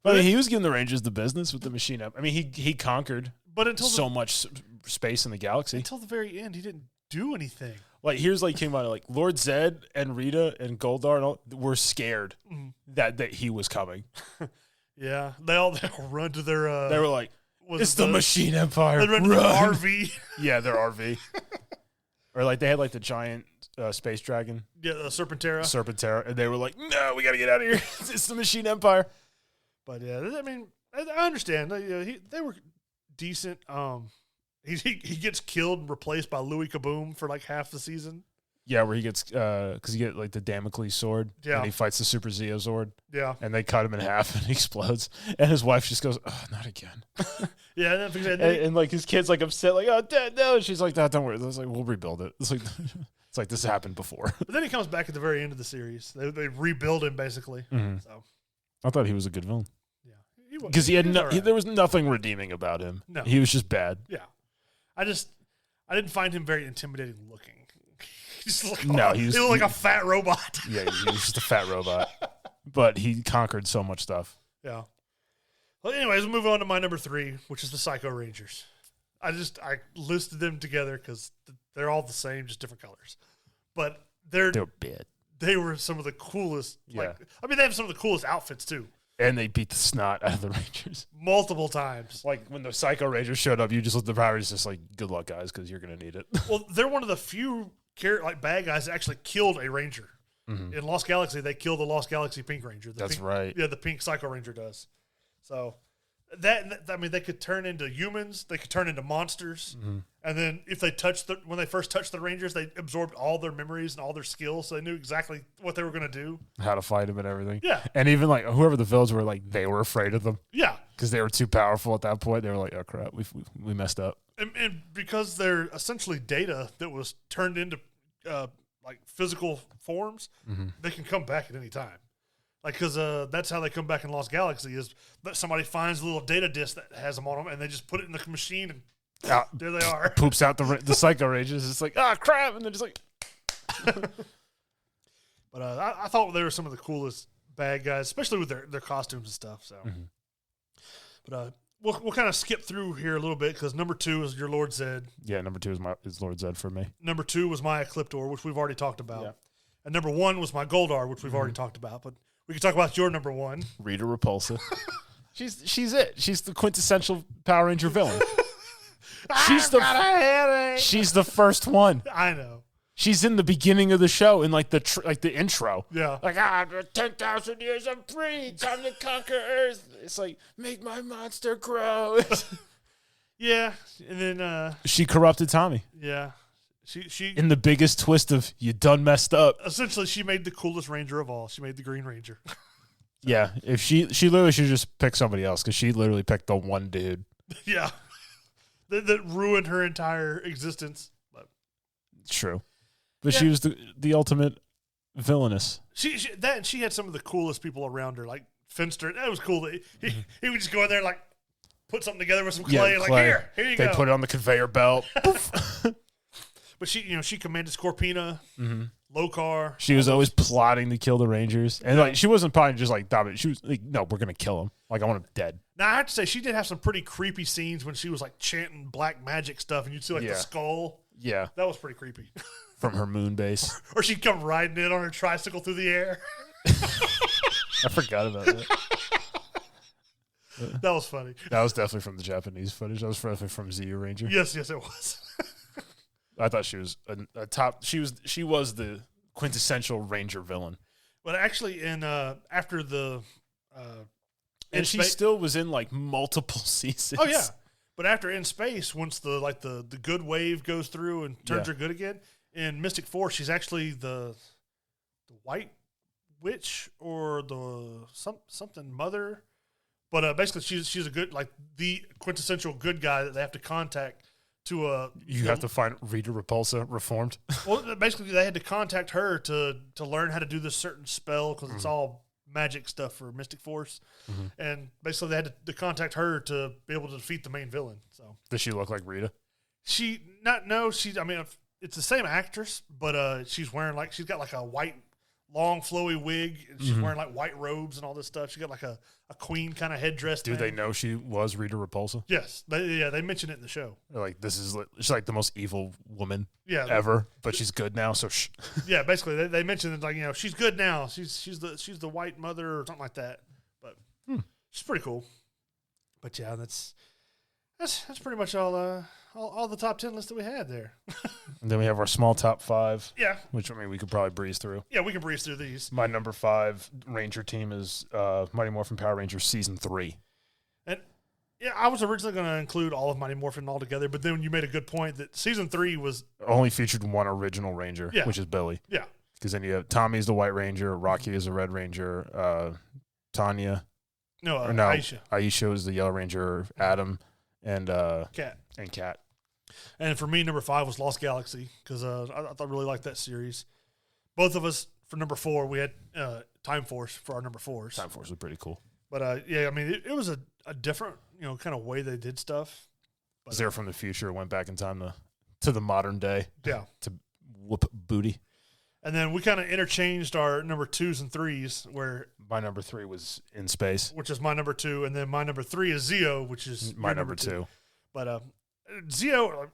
I mean, he was giving the Rangers the business with the machine up. I mean, he conquered so much space in the galaxy. Until the very end, he didn't do anything. Like, here's like King Mondo, like Lord Zed and Rita and Goldar and all were scared that he was coming. Yeah, they all run to their. They were like, "It's the Machine Empire." They run to their RV. Yeah, their RV. Or like they had like the giant space dragon. Yeah, the Serpentera, and they were like, "No, we got to get out of here. It's the Machine Empire." But yeah, I mean, I understand. They were decent. He gets killed and replaced by Louis Kaboom for like half the season. Yeah, where he gets because he get like the Damocles sword. Yeah, and he fights the Super Zeo Zord. Yeah, and they cut him in half and he explodes. And his wife just goes, "Oh, not again." Yeah, and like his kid's like upset, like, "Oh, Dad, no." And she's like, "Dad, don't worry." It's like, we'll rebuild it. It's like this happened before. But then he comes back at the very end of the series. They rebuild him basically. So I thought he was a good villain. Yeah, because there was nothing redeeming about him. No, he was just bad. Yeah, I didn't find him very intimidating looking. He looked like a fat robot. Yeah, he was just a fat robot. But he conquered so much stuff. Yeah. Well, anyways, we'll move on to my number 3, which is the Psycho Rangers. I listed them together because they're all the same, just different colors. But they're bad. They were some of the coolest. Yeah. They have some of the coolest outfits too. And they beat the snot out of the Rangers multiple times. Like when the Psycho Rangers showed up, you just looked at the Power Rangers, just like, "Good luck, guys, because you're gonna need it." Well, they're one of the few bad guys that actually killed a Ranger. In Lost Galaxy, they killed the Lost Galaxy Pink Ranger. That's right. Yeah, the Pink Psycho Ranger does. So they could turn into humans. They could turn into monsters. And then if when they first touched the Rangers, they absorbed all their memories and all their skills, so they knew exactly what they were going to do, how to fight them and everything. Yeah, and even like whoever the villains were, like they were afraid of them. Yeah, because they were too powerful at that point. They were like, "Oh crap, we messed up." And because they're essentially data that was turned into like physical forms, they can come back at any time. Like, because that's how they come back in Lost Galaxy is that somebody finds a little data disc that has them on them, and they just put it in the machine, and there they are. Poops out the Psycho Rangers. It's like, crap, and they're just like. But I thought they were some of the coolest bad guys, especially with their costumes and stuff. So, but we'll kind of skip through here a little bit because number 2 is your Lord Zed. Yeah, number 2 is Lord Zed for me. Number 2 was my Ecliptor, which we've already talked about. Yeah. And number 1 was my Goldar, which we've already talked about. But we can talk about your number 1. Rita Repulsa. She's it. She's the quintessential Power Ranger villain. She's the first one. I know. She's in the beginning of the show in like the intro. Yeah. Like 10,000 years I'm free, time to conquer Earth. It's like make my monster grow. Yeah, and then she corrupted Tommy. Yeah. She in the biggest twist of you done messed up. Essentially, she made the coolest Ranger of all. She made the Green Ranger. Yeah, if she literally should just pick somebody else because she literally picked the one dude. Yeah, that ruined her entire existence. But it's true, but she was the ultimate villainous. She had some of the coolest people around her, like Finster. That was cool. That he would just go in there and like put something together with some clay. Like here you go. They put it on the conveyor belt. But she commanded Scorpina, Lokar. She was always plotting to kill the Rangers, and like she wasn't probably just like dominant. She was like, "No, we're gonna kill him. Like I want him dead." Now I have to say she did have some pretty creepy scenes when she was like chanting black magic stuff, and you'd see like the skull. Yeah, that was pretty creepy. From her moon base, or she'd come riding in on her tricycle through the air. I forgot about that. That was funny. That was definitely from the Japanese footage. That was definitely from Zeo Ranger. Yes, it was. I thought she was a top. She was the quintessential Ranger villain. But actually, in after the, and she still was in like multiple seasons. Oh yeah, but after In Space, once the good wave goes through and turns her good again, in Mystic Force, she's actually the White Witch or the something Mother. But basically, she's a good the quintessential good guy that they have to contact. You have to find Rita Repulsa reformed. Well, basically, they had to contact her to learn how to do this certain spell because it's all magic stuff for Mystic Force, and basically they had to contact her to be able to defeat the main villain. So, does she look like Rita? I mean, it's the same actress, but she's got like a white, long, flowy wig, and she's wearing like white robes and all this stuff. She got like a queen kind of headdress. Do they know she was Rita Repulsa? Yes, they mentioned it in the show. They're like, she's like the most evil woman ever, but she's good now. So yeah, basically they mentioned it like she's good now. She's the White Mother or something like that. But she's pretty cool. But yeah, that's pretty much all the top 10 lists that we had there. And then we have our small top 5. Yeah. Which, I mean, we could probably breeze through. Yeah, we can breeze through these. My number 5 Ranger team is Mighty Morphin Power Rangers Season 3. And yeah, I was originally going to include all of Mighty Morphin altogether, but then you made a good point that Season 3 was... only featured one original Ranger, which is Billy. Yeah. Because then you have Tommy's the White Ranger, Rocky is the Red Ranger, Tanya... Aisha. Aisha is the Yellow Ranger, Adam, and Cat. And for me, number 5 was Lost Galaxy because I really liked that series. Both of us, for number 4, we had Time Force for our number 4s. Time Force was pretty cool. But, yeah, I mean, it was a different, kind of way they did stuff. But, Zero from the future went back in time to the modern day. Yeah. To whoop booty. And then we kind of interchanged our number 2s and 3s where... My number 3 was In Space. Which is my number 2. And then my number 3 is Zeo, which is my number 2. But Zeo,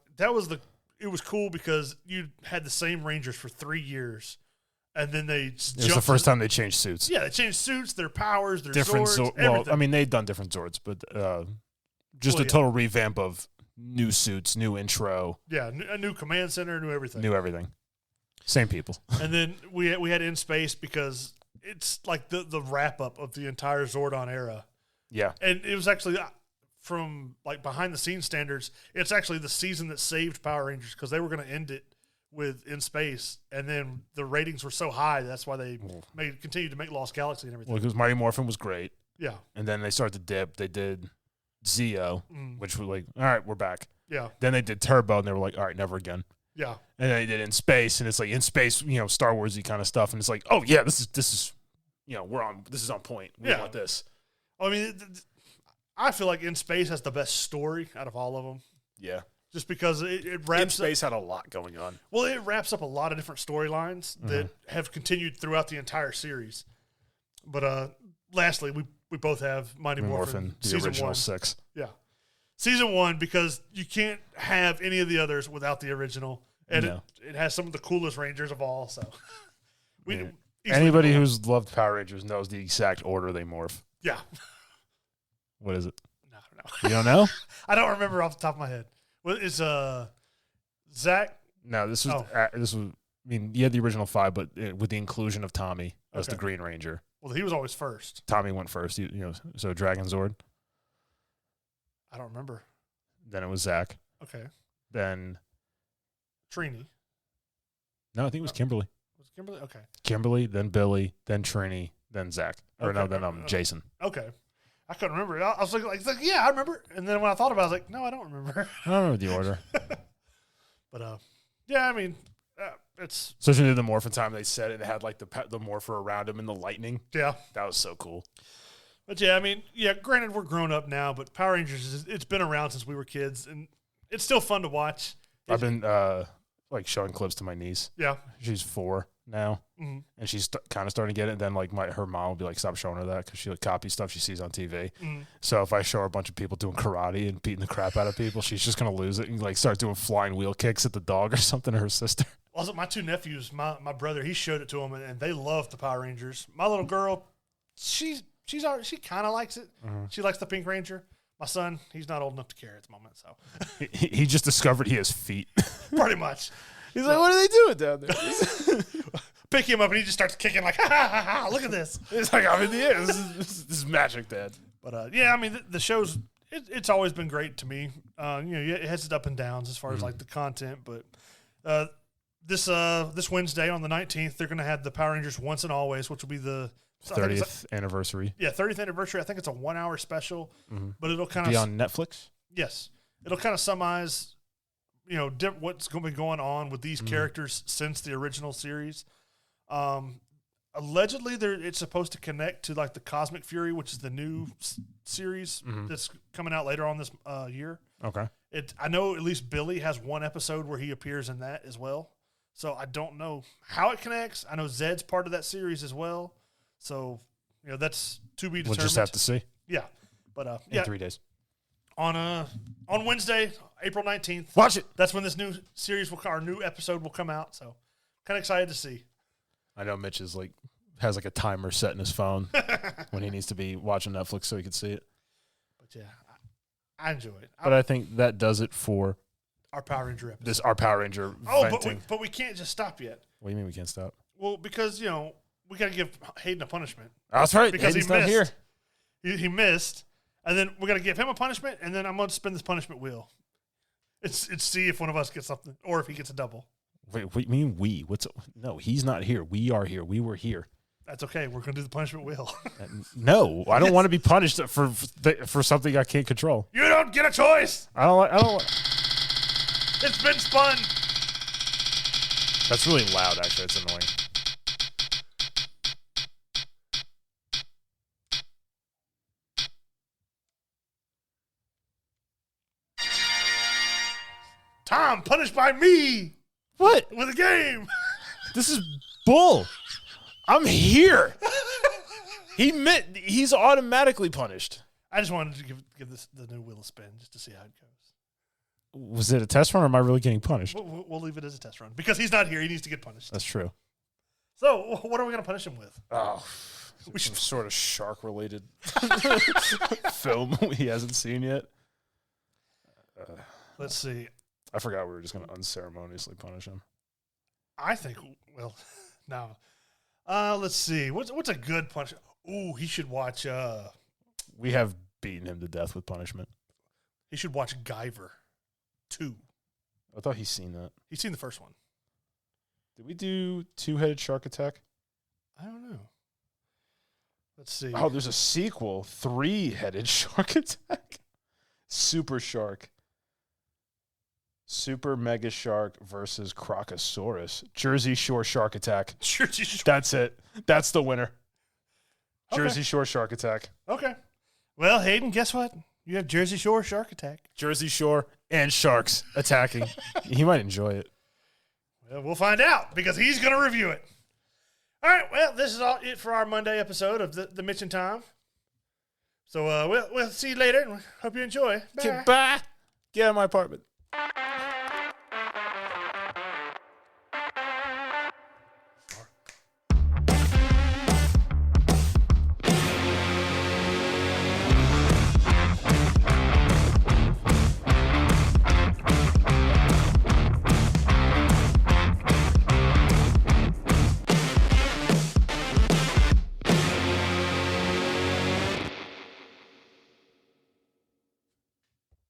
it was cool because you had the same Rangers for 3 years. And then it was the first time they changed suits. Yeah, they changed suits, their powers, their different swords, everything. Well, I mean, they'd done different swords, but just a total revamp of new suits, new intro. Yeah, a new command center, new everything. New everything. Same people. And then we had In Space because it's like the wrap-up of the entire Zordon era. Yeah. And it was actually... from like behind the scenes standards, it's actually the season that saved Power Rangers because they were going to end it with In Space, and then the ratings were so high that's why they continued to make Lost Galaxy and everything. Well, because Mighty Morphin was great, yeah, and then they started to dip. They did Zeo, which was like, all right, we're back. Yeah. Then they did Turbo, and they were like, all right, never again. Yeah. And then they did In Space, and it's like In Space, Star Wars-y kind of stuff, and it's like, oh yeah, this is this is on point. We want this. I mean, I feel like In Space has the best story out of all of them. Yeah. Just because it wraps In Space had a lot going on. Well, it wraps up a lot of different storylines that have continued throughout the entire series. But lastly, we both have Mighty Morphin the season original 1. 6. Yeah. Season 1, because you can't have any of the others without the original. And it has some of the coolest Rangers of all. So anybody who's loved Power Rangers knows the exact order they morph. Yeah. What is it? No, I don't know. You don't know? I don't remember off the top of my head. What is Zach? No, this was. I mean, you had the original 5, but with the inclusion of Tommy as the Green Ranger. Well, he was always first. Tommy went first. So Dragon Zord. I don't remember. Then it was Zach. Okay. Then Trini. No, I think it was Kimberly. Was it Kimberly? Okay. Kimberly, then Billy, then Trini, then Zach. Or then Jason. Okay. I couldn't remember. I was like, yeah, I remember. And then when I thought about it, I was like, no, I don't remember. I don't remember the order. But, yeah, I mean, it's... Especially in the morphin' time, they said it had, like, the morpher around him and the lightning. Yeah. That was so cool. But, yeah, I mean, granted, we're grown up now, but Power Rangers, it's been around since we were kids, and it's still fun to watch. I've been, showing clips to my niece. Yeah. She's 4 now, and she's kind of starting to get it. And then, her mom will be like, stop showing her that because she copies stuff she sees on TV. So if I show her a bunch of people doing karate and beating the crap out of people, she's just going to lose it and, start doing flying wheel kicks at the dog or something, or her sister. Also, my 2 nephews, my brother, he showed it to them, and they love the Power Rangers. My little girl, she kind of likes it. She likes the Pink Ranger. My son, he's not old enough to care at the moment, so. he just discovered he has feet. Pretty much. He's like, what are they doing down there? Pick him up, and he just starts kicking like, ha, ha, ha, ha, look at this. It's like, I'm in the air. This is magic, Dad. But, yeah, I mean, the show's, it's always been great to me. It has its up and downs as far as, the content. But this Wednesday on the 19th, they're going to have the Power Rangers Once and Always, which will be the 30th anniversary. Yeah, 30th anniversary. I think it's a 1-hour special, but it'll kind of be on Netflix. Yes, it'll kind of summarize, what's going to be going on with these characters since the original series. Allegedly, it's supposed to connect to the Cosmic Fury, which is the new series that's coming out later on this year. Okay. I know at least Billy has one episode where he appears in that as well. So I don't know how it connects. I know Zed's part of that series as well. So, that's to be determined. We'll just have to see. Yeah. But in 3 days. On Wednesday, April 19th. Watch it. That's when this new series our new episode will come out. So kind of excited to see. I know Mitch is has a timer set in his phone when he needs to be watching Netflix so he can see it. But yeah, I enjoy it. But I think that does it for our Power Ranger episode. Our Power Ranger. But we can't just stop yet. What do you mean we can't stop? Well, because we got to give Hayden a punishment. That's right. Because Hayden's he missed. Not here. He missed, and then we got to give him a punishment, and then I'm going to spin this punishment wheel. It's see if one of us gets something, or if he gets a double. Wait, what do you mean we? No, he's not here. We are here. We were here. That's okay. We're going to do the punishment wheel. No, I don't want to be punished for something I can't control. You don't get a choice. I don't. It's been spun. That's really loud, actually. It's annoying. Tom, punished by me. What? With a game. This is bull. I'm here. He's automatically punished. I just wanted to give the new wheel a spin just to see how it goes. Was it a test run, or am I really getting punished? We'll leave it as a test run. Because he's not here, he needs to get punished. That's true. So, what are we going to punish him with? Oh, some sort of shark-related film he hasn't seen yet. Let's see. I forgot we were just going to unceremoniously punish him. I think, no. Let's see. What's a good punishment? Ooh, he should watch. We have beaten him to death with punishment. He should watch Guyver 2. I thought he's seen that. He's seen the first one. Did we do Two-Headed Shark Attack? I don't know. Let's see. Oh, there's a sequel, Three-Headed Shark Attack. Super Shark. Super Mega Shark versus Crocosaurus. Jersey Shore Shark Attack. Jersey Shore. That's it. That's the winner. Okay. Jersey Shore Shark Attack. Okay. Well, Hayden, guess what? You have Jersey Shore Shark Attack. Jersey Shore and sharks attacking. He might enjoy it. Well, we'll find out because he's going to review it. All right. Well, this is all it for our Monday episode of the Mitch and Tom. So we'll see you later. And hope you enjoy. Bye. Goodbye. Get out of my apartment.